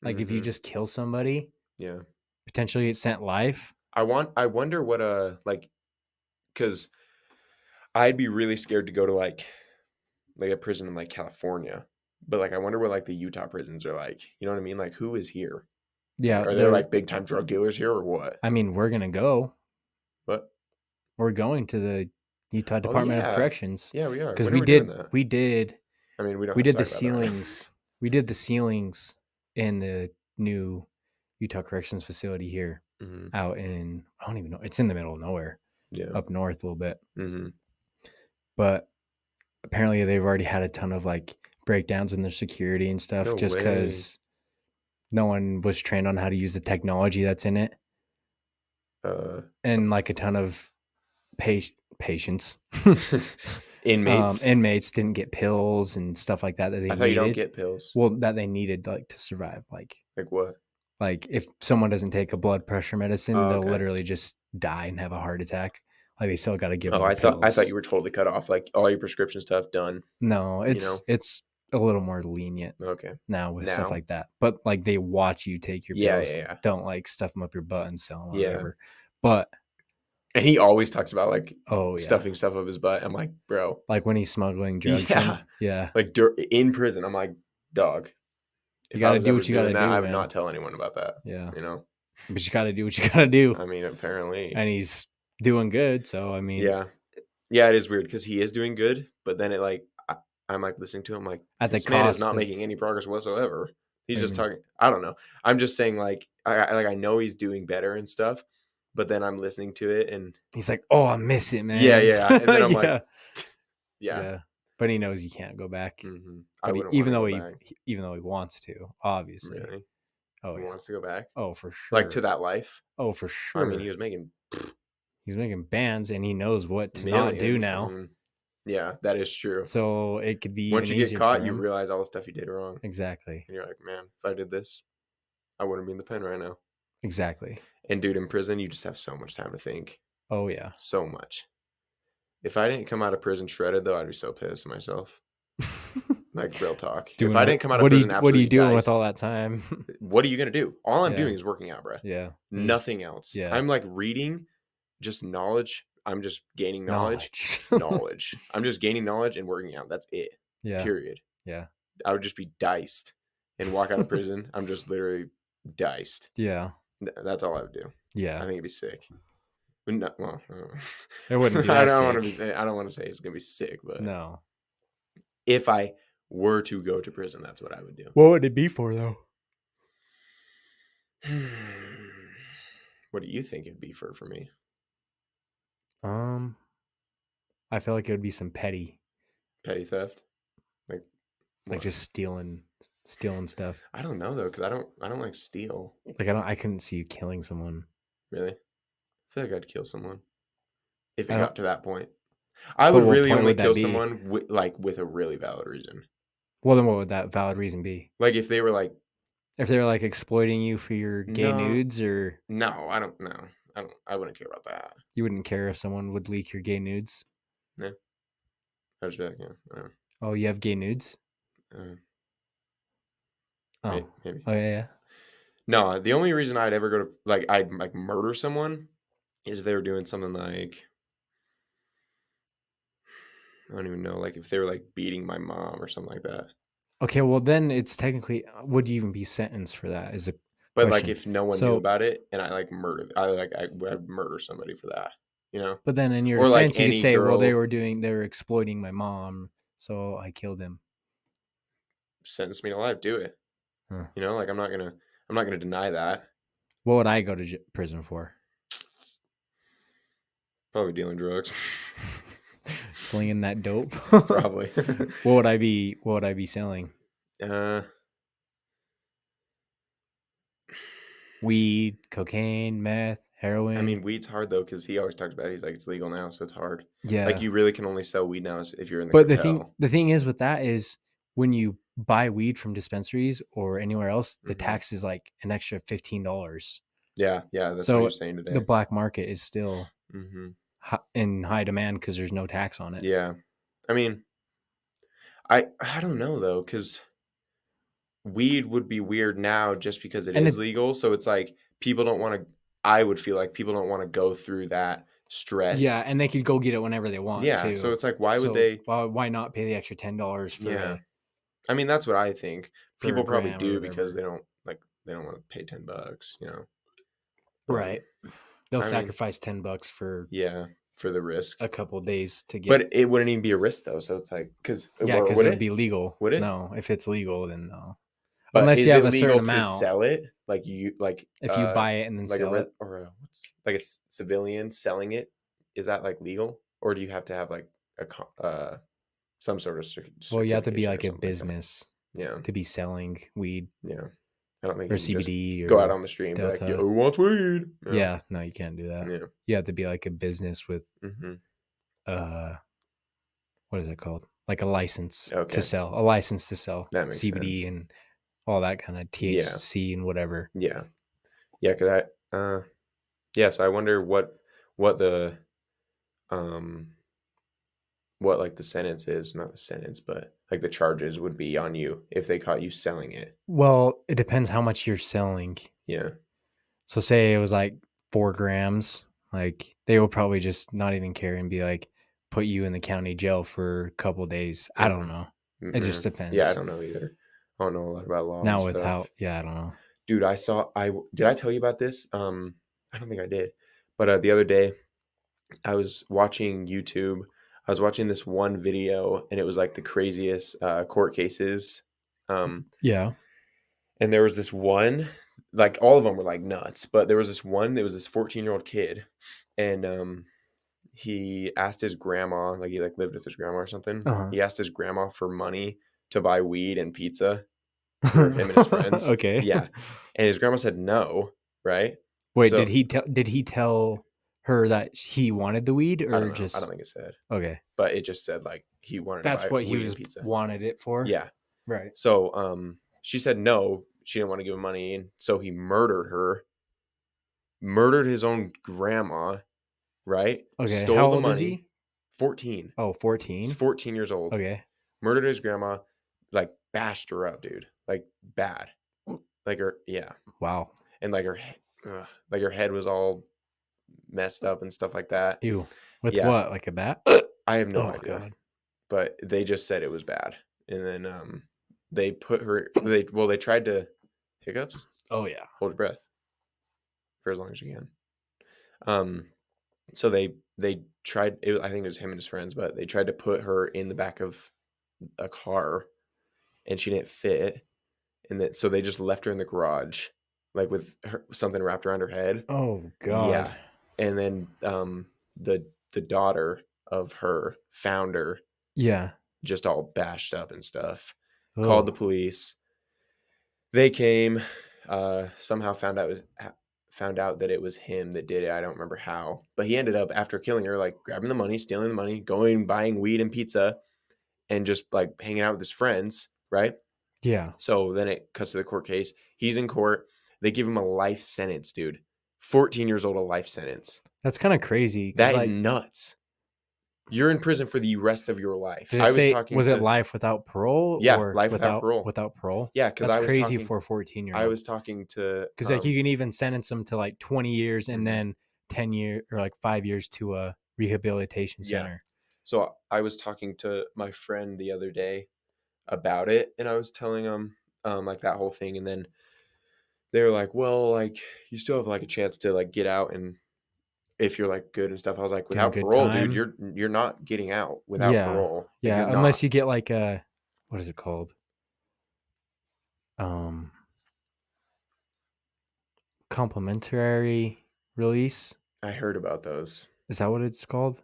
Like if you just kill somebody, Yeah. potentially get sent life. I wonder what like because I'd be really scared to go to like a prison in like California. But like I wonder what like the Utah prisons are like. You know what I mean? Like who is here? Yeah, Are there they're. like big time drug dealers here or what? I mean, we're gonna go. What? We're going to the Utah Oh Department of yeah. Corrections Yeah, we are. because When are we doing that? we did I mean, we don't we have to did the talk about that. ceilings. We did the ceilings in the new Utah Corrections facility here Mhm. out in, I don't even know. It's in the middle of nowhere, Yeah. up north a little bit. Mm-hmm. But apparently they've already had a ton of like breakdowns in their security and stuff No just way. because no one was trained on how to use the technology that's in it. And like a ton of patients. Inmates didn't get pills and stuff like that they I needed. thought you don't get pills. Well, that they needed like to survive. Like what? Like if someone doesn't take a blood pressure medicine, Oh, they'll okay. literally just die and have a heart attack. Like they still got to give them Oh, the pills. I thought you were totally cut off. Like all your prescription stuff done. No, it's a little more lenient Okay. now with stuff like that. But like they watch you take your pills. Yeah. Don't like stuff them up your butt and sell them or Yeah. whatever. But And he always talks about like oh yeah, stuffing stuff up his butt. I'm like, bro. like when he's smuggling drugs. Yeah. Yeah. Like in prison, I'm like, dog. You If got I to was do ever what you got to doing that, do, I would man. not tell anyone about that. Yeah. You know. But you got to do what you got to do. I mean, apparently. And he's doing good, so I mean. Yeah. Yeah, it is weird because he is doing good, but then it like I'm like listening to him like At the this man is cost not of- making any progress whatsoever. He's What do you just mean? talking. I don't know. I'm just saying like I know he's doing better and stuff, but then I'm listening to it and He's like, "Oh, I miss it, man." yeah, and then I'm like, yeah. yeah. But he knows he can't go back. Mm-hmm. But I wouldn't even want though to go back. even though he wants to, obviously. Really? Oh He yeah. wants to go back? Oh for sure. Like to that life? Oh for sure. I mean, he was making He's making bands, and he knows what to not do Millions. now. Yeah, that is true. So it could be Once even you get easier caught, for you him. realize all the stuff you did wrong. Exactly. And you're like, man, if I did this, I wouldn't be in the pen right now. Exactly. And dude, in prison, you just have so much time to think. Oh yeah. So much. If I didn't come out of prison shredded, though, I'd be so pissed at myself. Like, real talk. If Doing I what? didn't come out of prison What are you absolutely doing with all diced, that time? what are you going to do? All I'm Yeah. doing is working out, bro. Yeah. Nothing else. Yeah. I'm like reading just knowledge. I'm just gaining knowledge. I'm just gaining knowledge and working out. That's it. Yeah. Period. Yeah. I would just be diced and walk out of prison. I'm just literally diced. Yeah. That's all I would do. I Yeah. think it'd be sick. But no, well, It wouldn't be I that don't want to sick. be. I don't want to say it's gonna be sick, but No. if I were to go to prison, that's what I would do. What would it be for though? What do you think it'd be for me? I feel like it would be some petty, Theft? Like like what? just stealing stuff. I don't know though, because I don't like steal. Like I couldn't see you killing someone. Really? I feel like I'd kill someone if I it don't- got to that point. I But would what really point only would that kill be? someone with a really valid reason. Well, then what would that valid reason be? Like if they were like, If they were like exploiting you for your gay no, nudes, or no, I don't know. I wouldn't care about that. you wouldn't care if someone would leak your gay nudes? Yeah. I'd just be like, yeah, Oh, you have gay nudes? Oh, maybe. oh yeah. No, the only reason I'd ever go to I'd like murder someone is if they were doing something like I don't even know, like if they were like beating my mom or something like that. Okay, well then it's technically would you even be sentenced for that? Is a But like question. if no one knew about it and I would murder somebody for that, you know? But then in your Or like defense, you could any say, well, they girl were exploiting my mom, so I killed him. sentence me to life, do it. Huh. You know, like I'm not gonna deny that. What would I go to prison for? Probably dealing drugs. Slinging that dope. Probably. What would I be selling? Weed, cocaine, meth, heroin. I mean, weed's hard though because he always talks about it. He's like, it's legal now, so it's hard. Yeah. Like you really can only sell weed now if you're in the But cartel. the thing is with that is when you buy weed from dispensaries or anywhere else, the tax is like an extra $15. Yeah, that's So what you're saying today. the black market is still in high demand because there's no tax on it. Yeah, I mean, I don't know though, because weed would be weird now just because it is legal. So it's like people don't want to. I would feel like people don't want to go through that stress. Yeah, and they could go get it whenever they want. Yeah, too. so it's like why would they? Why not pay the extra $10 for? Yeah, I mean that's what I think. People probably do whatever. because they don't want to pay $10. You know. Right. They'll sacrifice $10 for for the risk a couple of days to get. But it wouldn't even be a risk though. So it's like because it would be legal. Would it? No, if it's legal, then no. But unless you have a certain to amount. Sell it, if you buy it and then sell it, or like a civilian selling it, is that like legal, or do you have to have like a some sort of well, you have to be like a business, like to be selling weed. Yeah, I don't think or you CBD or go out on the street and be like, "Who wants weed?" Yeah, no, you can't do that. Yeah, you have to be like a business with, what is it called? Like a license to sell. A license to sell that makes CBD sense. And all that kind of THC and whatever. Yeah, because so I wonder what the what like the sentence is, not the sentence, but like the charges would be on you if they caught you selling it. Well, it depends how much you're selling. Yeah. So say it was like 4 grams, like they will probably just not even care and be like, put you in the county jail for a couple of days. I don't know. It just depends. Yeah, I don't know either. I don't know a lot about law. Now with how, I don't know. Dude, did I tell you about this? I don't think I did. But the other day I was watching YouTube. I was watching this one video and it was like the craziest court cases. Yeah. And there was this one, like all of them were like nuts, but there was this one, there was this 14-year-old kid and he asked his grandma, like he like lived with his grandma or something. He asked his grandma for money to buy weed and pizza for him and his friends. Okay. Yeah. And his grandma said no, right? Wait, did he tell her that he wanted the weed, I or don't know. I don't just think it said, okay? but it just said like he wanted to That's buy what he weed and was pizza. wanted it for. Yeah. Right. So she said no, she didn't want to give him money, and so he murdered her, murdered his own grandma, right? Okay. Stole How the old is money. he? 14. Oh, He's 14. 14 years old. Okay. Murdered his grandma, like bashed her up, dude. Like bad. Like her, yeah. Wow. And like her head was all messed up and stuff like that. Ew. With Yeah. what? Like a bat? I have no Oh idea. god. But they just said it was bad. And then they put her they tried to hiccups, Oh yeah. hold your breath for as long as you can. Um so they tried I think it was him and his friends, but they tried to put her in the back of a car and she didn't fit. And then so they just left her in the garage, like with something wrapped around her head. Oh god. Yeah. And then the daughter of her found her Yeah. just all bashed up and stuff. Called the Oh. police. They came, somehow found out that it was him that did it. I don't remember how, but he ended up after killing her, like grabbing the money, stealing the money, going buying weed and pizza, and just like hanging out with his friends, right? Yeah. So then it cuts to the court case. He's in court. They give him a life sentence, dude. 14 years old, a life sentence. That's kind of crazy because That is like, nuts. You're in prison for the rest of your life. did it I was say talking was it to, life without parole yeah, or life without without parole. parole? Yeah, because That's crazy for a 14-year I old. was talking to, Because like you can even sentence them to like 20 years and mhm, then 10 years or like 5 years to a rehabilitation yeah. center. So I was talking to my friend the other day about it, and I was telling him like that whole thing, and then they were like, "Well, like you still have like a chance to like get out, and if you're like good and stuff." I was like, Doing "Without good parole, dude, time. you're not getting out without Yeah. parole. Like you're Yeah. not." Unless you get like a what is it called? Um Complimentary release. I heard about those. Is that what it's called?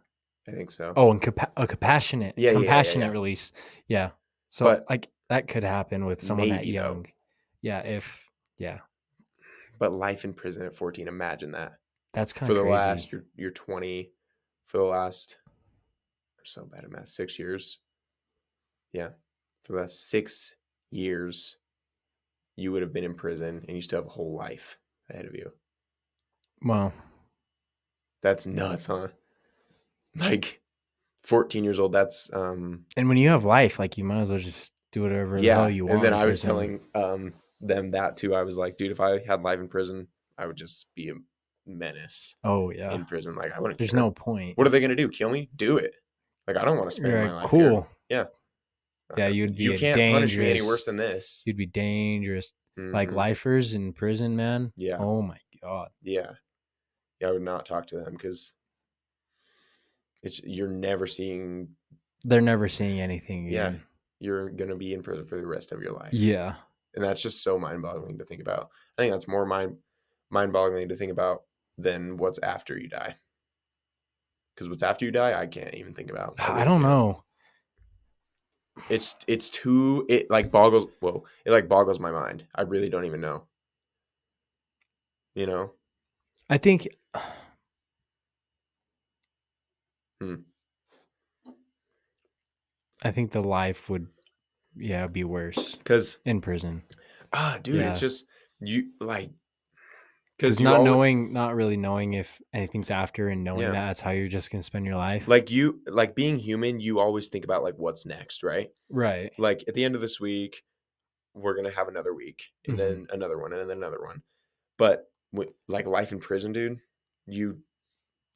I think so. Oh, and a compassionate Yeah, yeah, yeah, yeah, compassionate yeah. release. Yeah. So But like that could happen with someone that maybe though. young. Yeah, if yeah. But life in prison at 14, imagine that. That's kind For of the last crazy. you're 20, for the last, I'm so bad at math, 6 years. Yeah. For the last 6 years, you would have been in prison and you still have a whole life ahead of you. Well, That's nuts, huh? Like 14 years old, that's and when you have life, like you might as well just do whatever the hell yeah. you And want then in I was prison. telling them that too. I was like, dude, if I had life in prison, I would just be a menace Oh yeah. in prison. Like I wouldn't There's care. no point. What are they gonna do? Kill me? Do it. Like I don't want to spend You're my like, life here. cool. Yeah. Yeah, you'd You be a can't punish me any worse dangerous. than this. You'd be dangerous. Like Hmm. lifers in prison, man. Yeah. Oh my god. Yeah. Yeah. I would not talk to them because you're never seeing. They're never seeing anything Yeah. again. You're gonna be in prison for the rest of your life. Yeah. And that's just so mind-boggling to think about. I think that's more mind-boggling to think about than what's after you die. Because what's after you die, I can't even think about. I I really don't can't. know. It's too it like boggles. Whoa! It like boggles my mind. I really don't even know. You know. I think Hmm. I think the life would be worse Because in prison. dude, it's Yeah. just you like Because because you always not really knowing if anything's after and knowing yeah. that that's how you're just gonna spend your life. Like being human, you always think about like what's next, right? Right. Like at the end of this week, we're gonna have another week, and Mhm. then another one, and then another one. But like life in prison, dude, you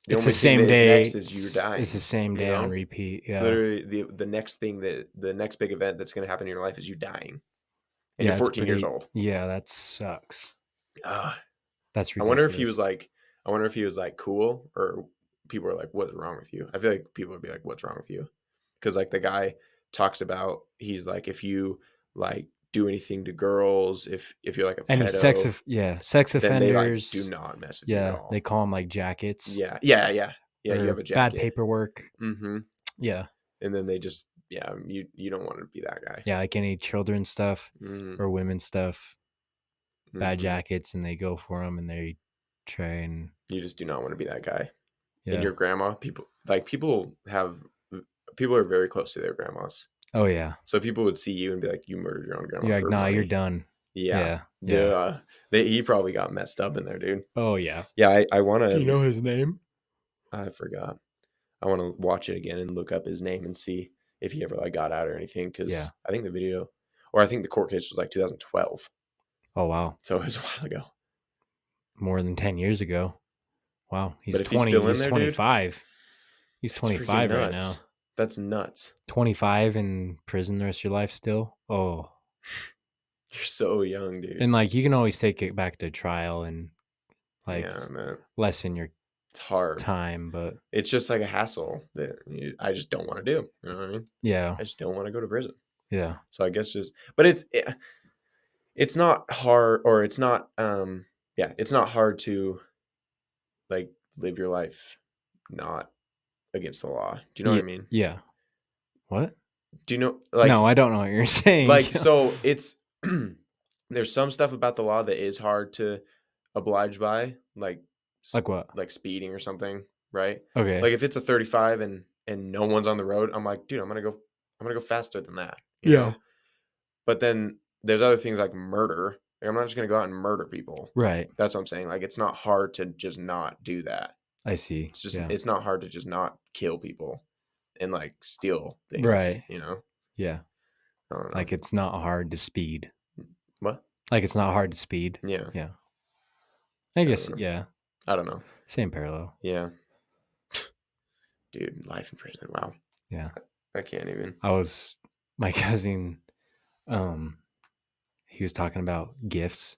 the It's the only thing same that is day. next is you It's the dying. same You day on know, repeat. it's Yeah. literally the next thing that the next big event that's gonna happen in your life is you dying, and you're Yeah, it's 14 years pretty old. yeah, that sucks. Ugh. That's I wonder if he ridiculous. was like, I wonder if he was like cool, or people are like, "What's wrong with you?" I feel like people would be like, "What's wrong with you?" Because like the guy talks about, he's like, if you like do anything to girls, if you're like a Any pedo, sex then they like do offenders, not mess with you at yeah, they all. call them like jackets Yeah, yeah, yeah, yeah. You have or a bad jacket. paperwork. Mm-hmm. Yeah. And then they just, yeah, you don't want to be that guy. Yeah, like any children's stuff Mm-hmm. or women's stuff, bad Mm-hmm. jackets, and they go for them and they try and You just do not want to be that guy. and Yeah. your grandma, people are very close to their grandmas. Oh yeah. So people would see you and be like, "You murdered your own grandma You're like, for nah, you're money." done. Yeah. Yeah. Yeah. Duh. He probably got messed up in there, dude. Oh yeah. Yeah, I want Do you to. know his name? I forgot. I want to watch it again and look up his name and see if he ever like got out or anything. Yeah. Because I think the video, or I think the court case was like 2012, Oh wow. so it was a while ago. More than 10 years ago. Wow. He's But if he's 20. still in He's there, dude, 25. He's that's freaking 25 right nuts. now. That's nuts. 25 in prison the rest of your life still. Oh. You're so young, dude. And like you can always take it back to trial and like Yeah, man. lessen your It's hard. time, but It's just like a hassle that I just don't want to do. You know what I mean? yeah. I just don't want to go to prison. Yeah. So I guess but it's not hard, or it's not it's not hard to like live your life not against the law. Do you know what I mean? Yeah. What? Do you know No, I don't know what you're saying. like so it's there's some stuff about the law that is hard to oblige by, like Like what? like speeding or something, right? Okay. Like if it's a 35 and no one's on the road, I'm like, dude, I'm gonna go faster than that, you know? But then there's other things like murder. Like, I'm not just gonna go out and murder people. Right. That's what I'm saying. Like it's not hard to just not do that. I see. It's just yeah. it's not hard to just not kill people and like steal things. Right. You know? Yeah. I don't know. Like it's not hard to speed. What? Like it's not hard to speed. Yeah. Yeah. I guess know. yeah. I don't know. Same parallel. Yeah. Dude, life in prison. Wow. Yeah. I can't even. My cousin, he was talking about GIFs.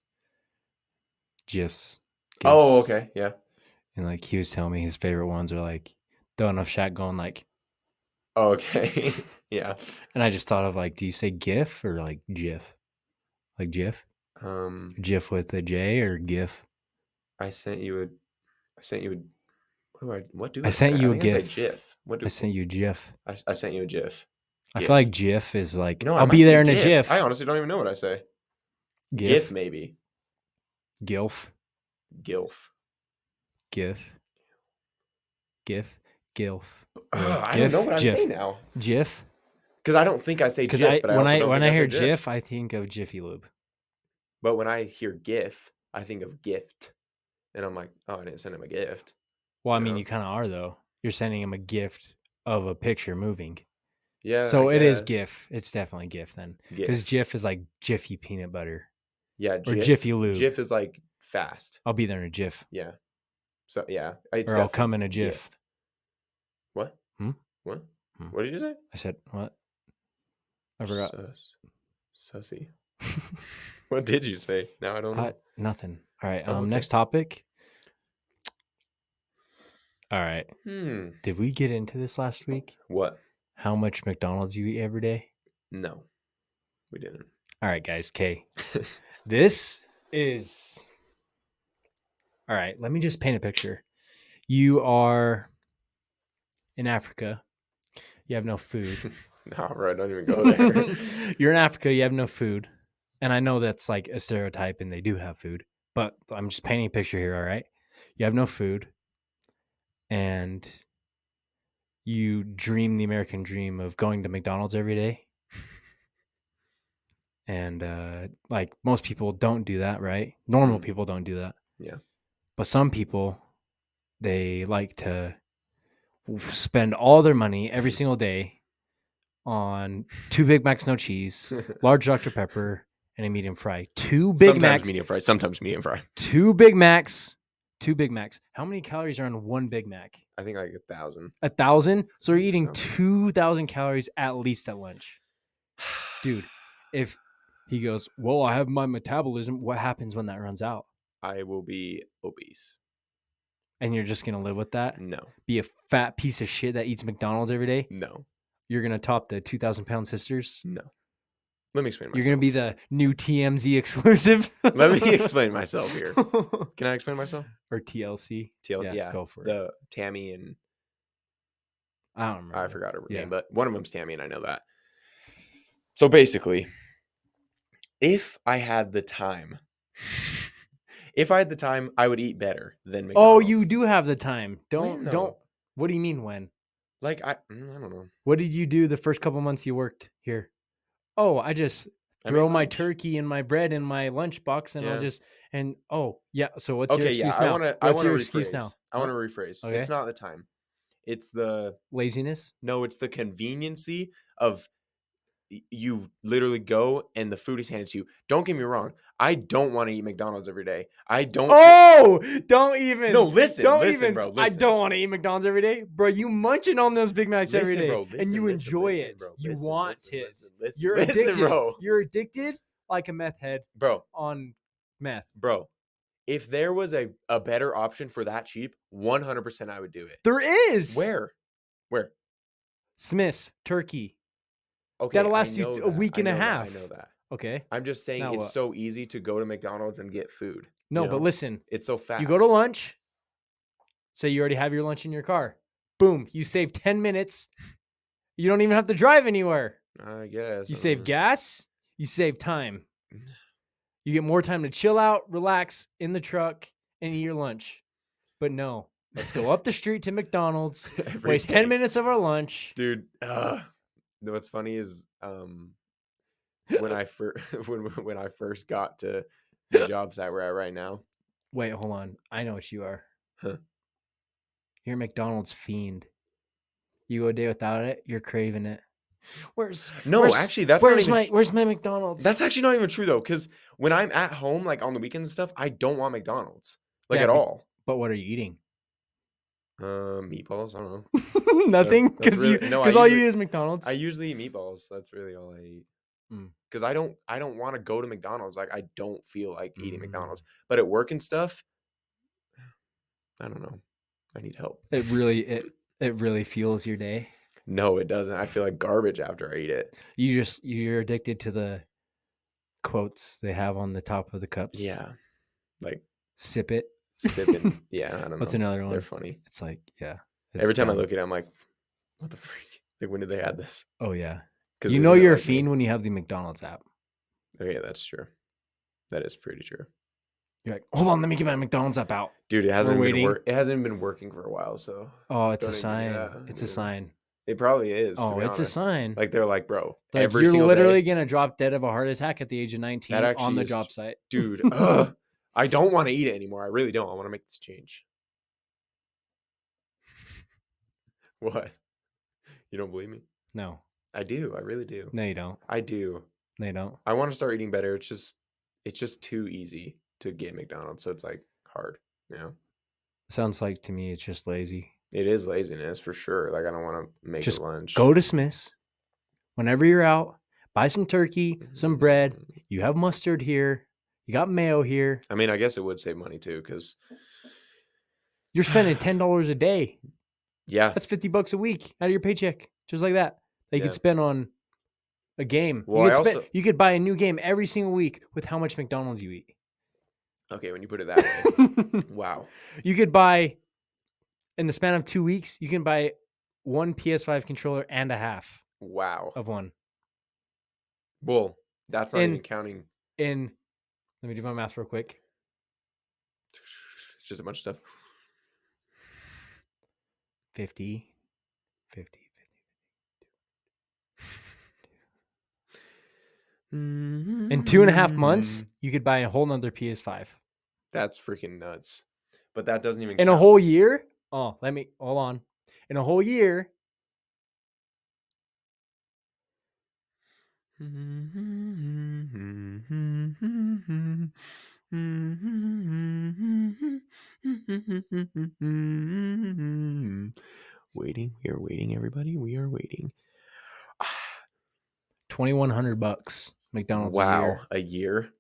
Oh, okay. Yeah. And like he was telling me his favorite ones are like Don't Enough Shaq going like. Oh, okay. Yeah. And I just thought of like, do you say GIF or like GIF? Like GIF? GIF with a J or GIF? I sent you a. What do I sent you a GIF. I say GIF. I sent you a GIF. I sent you a GIF. I feel like GIF is like, No, I'll be there in a GIF. I honestly don't even know what I say. GIF maybe. GILF. GILF. GIF. GIF. GILF. I don't know what I say now. GIF. Because I don't think I say GIF, but when I hear GIF, I think of Jiffy Lube. But when I hear GIF, I think of gift. And I'm like, oh, I didn't send him a gift. Well, I mean, you kind of are, though. You're sending him a gift of a picture moving. Yeah. So it is GIF. It's definitely GIF then. Because GIF. GIF is like Jiffy peanut butter. Yeah. Or Jiffy Lube. GIF is like fast. I'll be there in a GIF. Yeah. So, yeah. Or I'll come in a GIF. What? What? What did you say? I said, what? I forgot. Sussy. What did you say? Now I don't know. Nothing. All right. Oh, okay. Next topic. All right. Did we get into this last week? What? How much McDonald's you eat every day? No, we didn't. All right, guys. Okay. This is. All right. Let me just paint a picture. You are in Africa. You have no food. No, bro, don't even go there. You're in Africa. You have no food. And I know that's like a stereotype and they do have food. But I'm just painting a picture here, all right? You have no food. And you dream the American dream of going to McDonald's every day. And like most people don't do that, right? Normal people don't do that. Yeah. But some people, they like to spend all their money every single day on 2 Big Macs, no cheese, large Dr. Pepper, and a medium fry. 2 Big Macs. Sometimes medium fry. 2 Big Macs. 2 Big Macs. How many calories are in 1 Big Mac? I think like 1,000. 1,000? So you're eating 2,000 calories at least at lunch. Dude, if he goes, well, I have my metabolism, what happens when that runs out? I will be obese. And you're just going to live with that? No. Be a fat piece of shit that eats McDonald's every day? No. You're going to top the 2,000-pound sisters? No. Let me explain myself. You're going to be the new TMZ exclusive? Let me explain myself here. Can I explain myself? Or TLC? Yeah, go for it. The Tammy and... I don't remember. I forgot her name, but one of them's Tammy, and I know that. So basically, if I had the time, If I had the time, I would eat better than Oh, McDonald's. you do have the time. When, Don't. though? What do you mean when? Like, I don't know. What did you do the first couple months you worked here? Oh, I just I make throw my lunch. turkey and my bread in my lunchbox, and I'll Yeah. just oh yeah. So what's your Okay, yeah, excuse now? I What's wanna your excuse now? rephrase. I Huh? wanna rephrase. Okay, It's not the time. It's the laziness. no, it's the conveniency of you literally go and the food is handed to you. Don't get me wrong. I don't want to eat McDonald's every day. I don't feel Oh, No, listen, bro, I listen. don't want to eat McDonald's every day, bro. You munching on those Big Macs every Listen, day, bro. and you enjoy Listen, it. bro. You want it. Listen, You're listen, addicted. bro. You're addicted like a meth head Bro, on meth. bro. If there was a better option for that cheap, 100% I would do it. There is Where? Where? Smith's turkey. Okay, That'll I last you know a that. week I and a know that. I half. know that. Okay. I'm just saying Now it's what? so easy to go to McDonald's and get food. No, but listen. It's so fast. You go to lunch. Say you already have your lunch in your car. Boom. You save 10 minutes. You don't even have to drive anywhere. I guess. You save gas. You save time. You get more time to chill out, relax in the truck, and eat your lunch. But no, let's go up the street to McDonald's, Every waste day. 10 minutes of our lunch. Dude, what's funny is when I first when I first got to the job site we're at right now. Wait, hold on. I know what you are. Huh. You're a McDonald's fiend. You go a day without it, you're craving it. Actually, that's not even where's my McDonald's? that's actually not even true though, because when I'm at home, like on the weekends and stuff, I don't want McDonald's. Like Yeah, at all. But what are you eating? Meatballs. I don't know. Nothing, That's because really, no, all you eat is McDonald's. I usually eat meatballs. That's really all I eat. Mm. Because I don't want to go to McDonald's. Like I don't feel like eating McDonald's. Mm. But at work and stuff, I don't know. I need help. It really fuels your day. No, it doesn't. I feel like garbage after I eat it. You're addicted to the quotes they have on the top of the cups. Yeah. Like sip it. sipping. Yeah, I don't know. What's another one? They're funny. It's like, yeah. Every time I dumb. look at it, I'm like, what the freak? Like, when did they add this? Oh yeah. 'Cause You isn't know it you're a like me? fiend when you have the McDonald's app. Oh yeah, that's true. That is pretty true. You're like, hold on, let me get my McDonald's app out. Dude, it hasn't waiting. it hasn't been working for a while, so Oh, it's a don't even- sign. yeah, It's a yeah. sign. It probably is. To Oh, be it's a honest. sign. Like they're like, bro, Like, every you're single literally day, gonna drop dead of a heart attack at the age of 19 That on actually the is job site. dude. I don't want to eat it anymore. I really don't. I want to make this change. What? You don't believe me? No. I do. I really do. No, you don't. I do. No, you don't. I want to start eating better. It's just too easy to get McDonald's, so it's like hard. You know, Sounds like to me it's just lazy. it is laziness for sure. Like I don't want to make Just a lunch. Go to Smith's whenever you're out, buy some turkey, some bread. You have mustard here. You got mayo here. I mean, I guess it would save money too, because You're spending $10 a day. yeah, That's $50 a week out of your paycheck, just like that. That you Yeah. could spend on a game. Well, You could buy a new game every single week with how much McDonald's you eat. okay, when you put it that way, wow. You could buy, in the span of 2 weeks, you can buy one PS5 controller and a half Wow. of one. Well, that's not And- even counting. Let me do my math real quick. It's just a bunch of stuff. 50. In 2.5 months, you could buy a whole nother PS5. That's freaking nuts. But that doesn't even In a count. whole year? Oh, hold on. In a whole year, Waiting. We are waiting, everybody. We are waiting. $2,100 McDonald's a Wow. year. A year?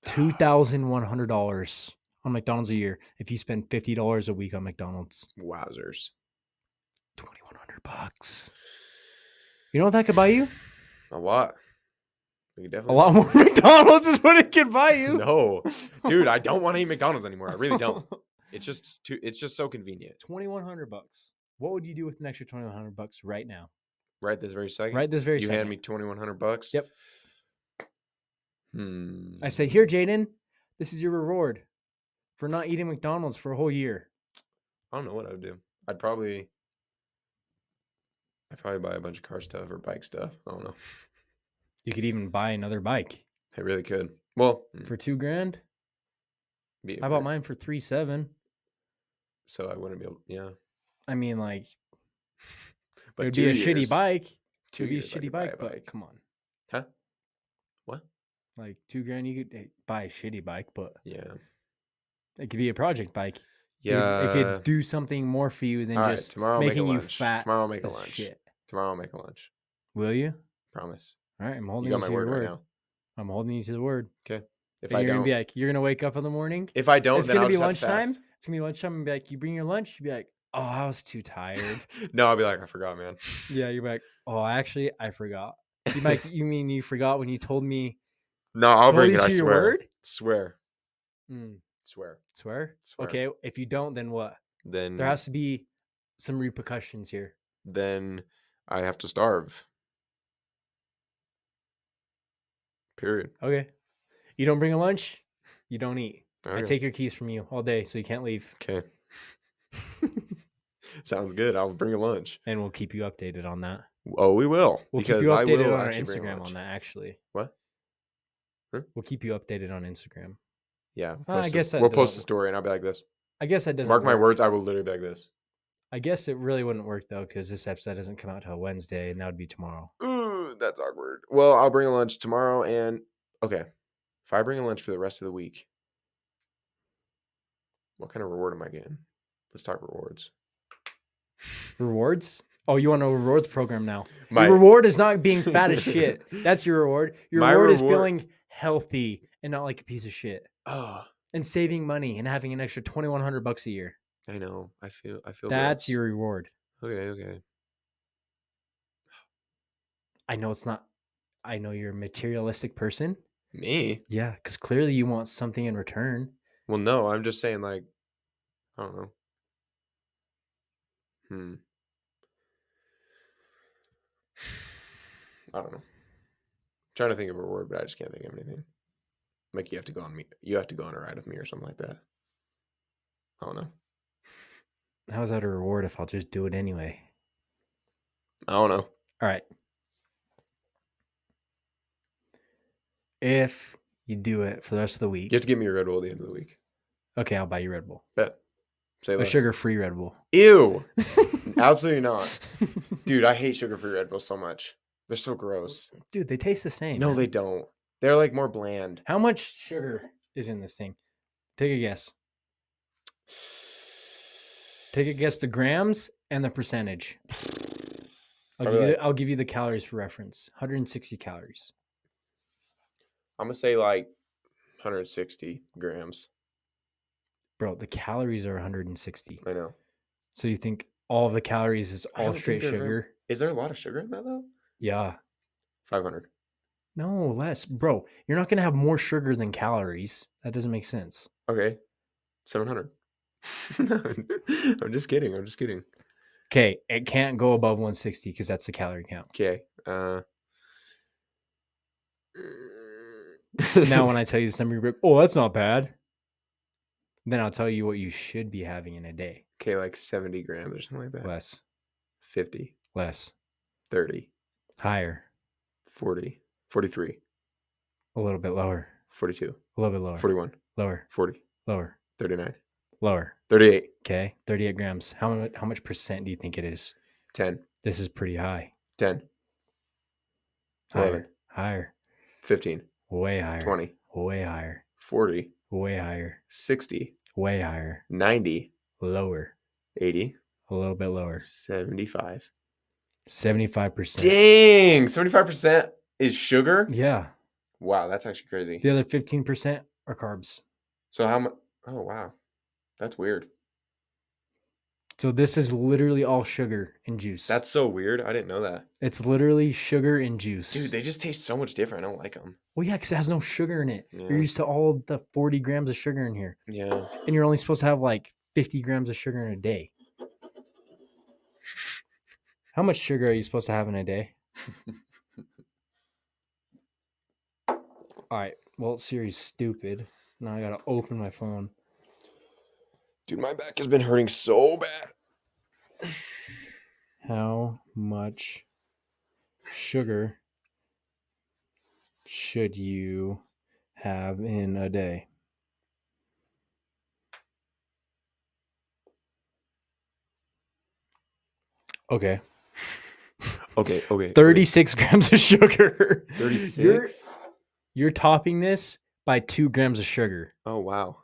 $2,100 on McDonald's a year. If you spend $50 a week on McDonald's, Wowzers. $2,100. You know what that could buy you? A lot. We could definitely A lot more McDonald's is what it could buy you. No. Dude, I don't want to eat McDonald's anymore. I really don't. It's just so convenient. $2,100. What would you do with an extra $2,100 right now? Right this very second. Right this very you second. hand me $2,100. Yep. Hmm. I say, here, Jaden, this is your reward. for not eating McDonald's for a whole year? I don't know what I would do. I'd probably buy a bunch of car stuff or bike stuff. I don't know. You could even buy another bike I really could. Well, for $2,000. be I bought mine for 3,700. so I wouldn't be able. Yeah, I mean, like, it but would be a shitty years, bike. It 2 would be a years I shitty could buy bike, a but bike. come on. Huh? What? Like $2,000, you could buy a shitty bike, but Yeah. it could be a project bike. It Yeah. could do something more for you than All right. just Tomorrow I'll make a making you lunch. fat Tomorrow I'll make a as lunch. shit. Tomorrow I'll make a lunch. Will you? Promise. All right, I'm You holding got you my to your word right word. now. I'm holding you to the word. Okay. If And I you're gonna don't, be like, you're gonna wake up in the morning. if I don't, It's then gonna I'll be just have to lunchtime. fast. It's gonna be lunchtime and be like, you bring your lunch. You'd be like, oh, I was too tired. No, I'll be like, I forgot, man. Yeah, you're like, oh, actually, I forgot. You like, you mean you forgot when you told me? No, I'll bring you it. I to your swear. word? Swear. Mm, Swear. swear. Swear. Okay, if you don't, then what? Then There has to be some repercussions here. then I have to starve. Period. Okay, you don't bring a lunch, you don't eat. I Okay. take your keys from you all day, so you can't leave. Okay. Sounds good. I'll bring a lunch. And we'll keep you updated on that. Oh, we will. We'll keep because you I updated will on our actually bring a Instagram lunch. on that. Actually, What? Huh? we'll keep you updated on Instagram. Yeah. I guess that we'll post a doesn't- story and I'll be like this. I guess that doesn't Mark my work. words. I will literally be like this. I guess it really wouldn't work though, because this episode doesn't come out till Wednesday, and that would be tomorrow. Ooh, that's awkward. Well, I'll bring a lunch tomorrow and okay. If I bring a lunch for the rest of the week, what kind of reward am I getting? Let's talk rewards. Rewards? Oh, you want a rewards program now? My Your reward is not being fat as shit. That's your reward. Your My reward is reward- feeling healthy and not like a piece of shit, Oh, and saving money and having an extra $2,100 a year. I know. I feel That's good. your reward. Okay. I know it's not. I know you're a materialistic person. Me? Yeah, because clearly you want something in return. Well, no, I'm just saying like I don't know. I don't know. Trying to think of a reward, but I just can't think of anything. Like you have to go on me. You have to go on a ride with me or something like that. I don't know. How's that a reward if I'll just do it anyway? I don't know. All right. If you do it for the rest of the week, You have to give me a Red Bull at the end of the week. okay, I'll buy you Red Bull. Bet. Say A less. sugar-free Red Bull. Ew. Absolutely not. Dude, I hate sugar-free Red Bull so much. They're so gross. Dude, they taste the same. No, man. they don't. They're like more bland. How much sugar is in this thing? Take a guess. Take a guess the grams and the percentage. I'll give you the calories for reference. 160 calories. I'm gonna say like 160 grams. Bro, the calories are 160. I know. So you think all of the calories is I all don't think straight they're very- sugar? Is there a lot of sugar in that though? Yeah. 500. No, less. Bro, you're not going to have more sugar than calories. That doesn't make sense. Okay. 700. I'm just kidding. Okay, it can't go above 160 because that's the calorie count. Okay. Now, when I tell you this number, you're like, oh, that's not bad. Then I'll tell you what you should be having in a day. Okay, like 70 grams or something like that. Less. 50, Less. 30, Higher. 40, 43, A little bit lower. 42, A little bit lower. 41, Lower. 40, Lower. 39, Lower. 38, Okay, 38 grams. How much percent do you think it is? 10, This is pretty high. 10, Higher. 11, Higher. 15, Way higher. 20, Way higher. 40, Way higher. 60, Way higher. 90, Lower. 80, A little bit lower. 75. 75%. Dang! 75% is sugar? Yeah. Wow, that's actually crazy. The other 15% are carbs. So how much? Oh, wow. That's weird. So this is literally all sugar and juice. That's so weird. I didn't know that. It's literally sugar and juice. Dude, they just taste so much different. I don't like them. Well, yeah, because it has no sugar in it. Yeah. You're used to all the 40 grams of sugar in here. Yeah. And you're only supposed to have like 50 grams of sugar in a day. How much sugar are you supposed to have in a day? All right. Well, Siri's stupid. Now I got to open my phone. Dude, my back has been hurting so bad. How much sugar should you have in a day? Okay. Okay. 36 grams of sugar. 36? You're topping this by 2 grams of sugar. Oh, wow.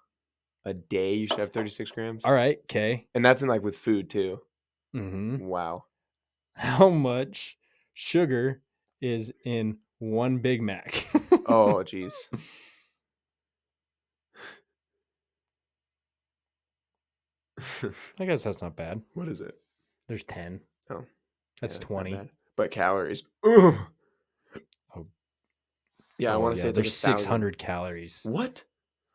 A day you should have 36 grams? All right. Okay. And that's in like with food too. Mm-hmm. Wow. How much sugar is in one Big Mac? Oh, jeez. I guess that's not bad. What is it? There's 10. Oh, That's yeah, not 20. bad. But calories. Ugh. Oh, Yeah, I want to say it's like there's 1,000. 600 calories. What?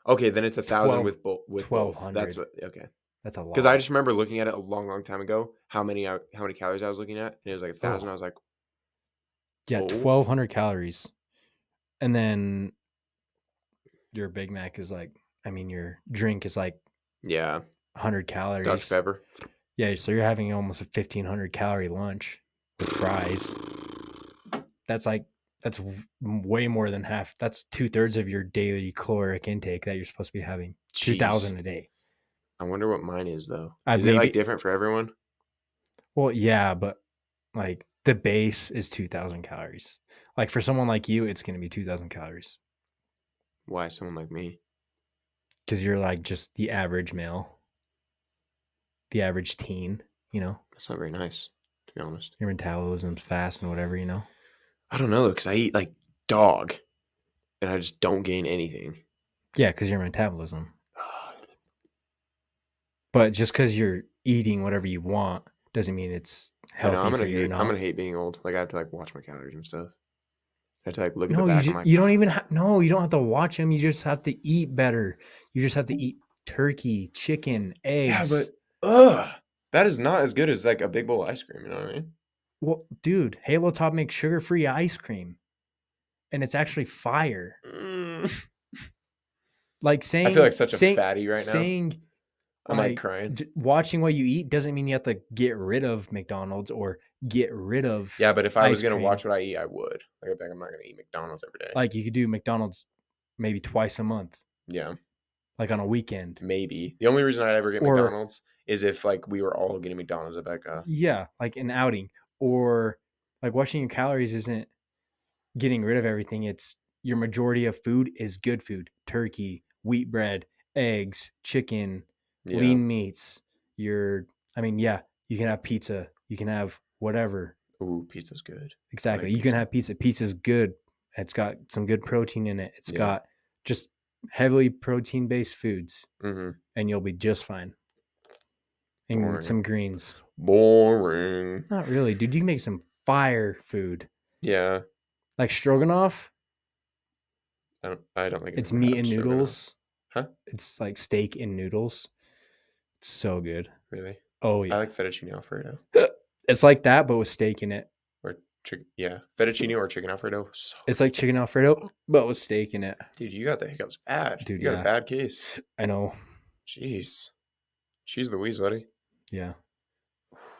Okay, then it's 1,000 with both. 1,200. That's what. Okay. That's a lot. Because I just remember looking at it a long time ago. How many calories I was looking at, and it was like 1,000. Oh. I was like, Yeah, oh. 1,200 calories. And then your Big Mac is like, I mean, your drink is like Yeah, 100 calories. Dr. Pepper. Yeah, so you're having almost a 1,500 calorie lunch with fries. That's way more than half. That's 2/3 of your daily caloric intake that you're supposed to be having. 2,000 a day. I wonder what mine is though. I've Is it like maybe- different for everyone? Well, yeah, but like the base is 2,000 calories. Like for someone like you, it's going to be 2,000 calories Why someone like me? because you're like just the average male, the average teen. You know, That's not very nice, to be honest. your metabolism's fast and whatever. You know. I don't know because I eat like dog, and I just don't gain anything. Yeah, because your metabolism. But just because you're eating whatever you want doesn't mean it's I healthy know, I'm for gonna you or hate. not. I'm gonna hate being old. Like I have to like watch my calories and stuff. I have to like look at No, the back. I'm like, you don't even no, you don't have to watch them. You just have to eat better. You just have to eat turkey, chicken, yeah, eggs. but that is not as good as like a big bowl of ice cream. You know what I mean? Well, dude, Halo Top makes sugar-free ice cream, and it's actually fire. Like saying, I feel like such a fatty right now. Saying, I'm like crying. Watching what you eat doesn't mean you have to get rid of McDonald's or get rid of. Yeah, but if I was ice gonna cream. watch what I eat, I would. Like I'm not gonna eat McDonald's every day. Like you could do McDonald's maybe twice a month, Yeah, like on a weekend. maybe. The only reason I'd ever get Or- McDonald's is if like we were all getting McDonald's at Becca. Yeah, like an outing, or like watching your calories isn't getting rid of everything. It's your majority of food is good food: turkey, wheat bread, eggs, chicken, Yeah. lean meats. You can have pizza, you can have whatever. Ooh, pizza's good. Exactly. like You can pizza. have pizza. Pizza's good. It's got some good protein in it. It's Yeah. got just heavily protein based foods, Mm-hmm. and you'll be just fine. And Boring. some greens. Boring. Not really, dude. You can make some fire food. Yeah. Like stroganoff, I don't think I've it's ever meat had and stroganoff. noodles. Huh? It's like steak and noodles. It's so good. Really? Oh I yeah. like fettuccine alfredo It's like that, but with steak in it. or chicken. Yeah, fettuccine or chicken alfredo. So, It's like chicken Alfredo, but with steak in it. dude, you got the hiccups bad. Dude, you got yeah. a bad case. I know. Jeez. She's Louise, buddy. Yeah.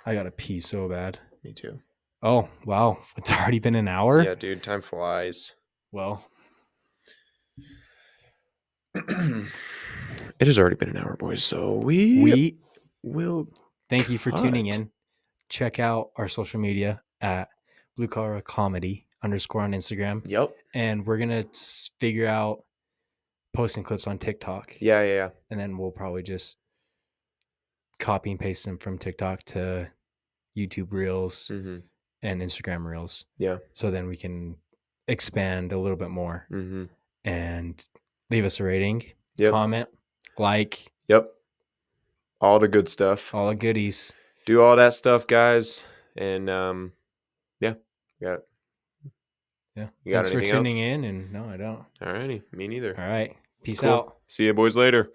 I gotta pee so bad. Me too. Oh, wow. It's already been an hour? Yeah, dude, time flies. Well, It has already been an hour, boys. So we will. thank you for tuning cut. in. Check out our social media at Blue Collar Comedy _ on Instagram. Yep. And we're going to figure out posting clips on TikTok. Yeah. And then we'll probably just copy and paste them from TikTok to YouTube Reels Mm-hmm. and Instagram Reels. Yeah. So then we can expand a little bit more Mm-hmm. and leave us a rating, Yep. comment, like, Yep. All the good stuff. all the goodies. Do all that stuff, guys. And yeah, we got it. Yeah. You got Thanks for anything tuning else? in. And no, I don't. Alrighty. Me neither. All right. Peace Cool. out. See you boys later.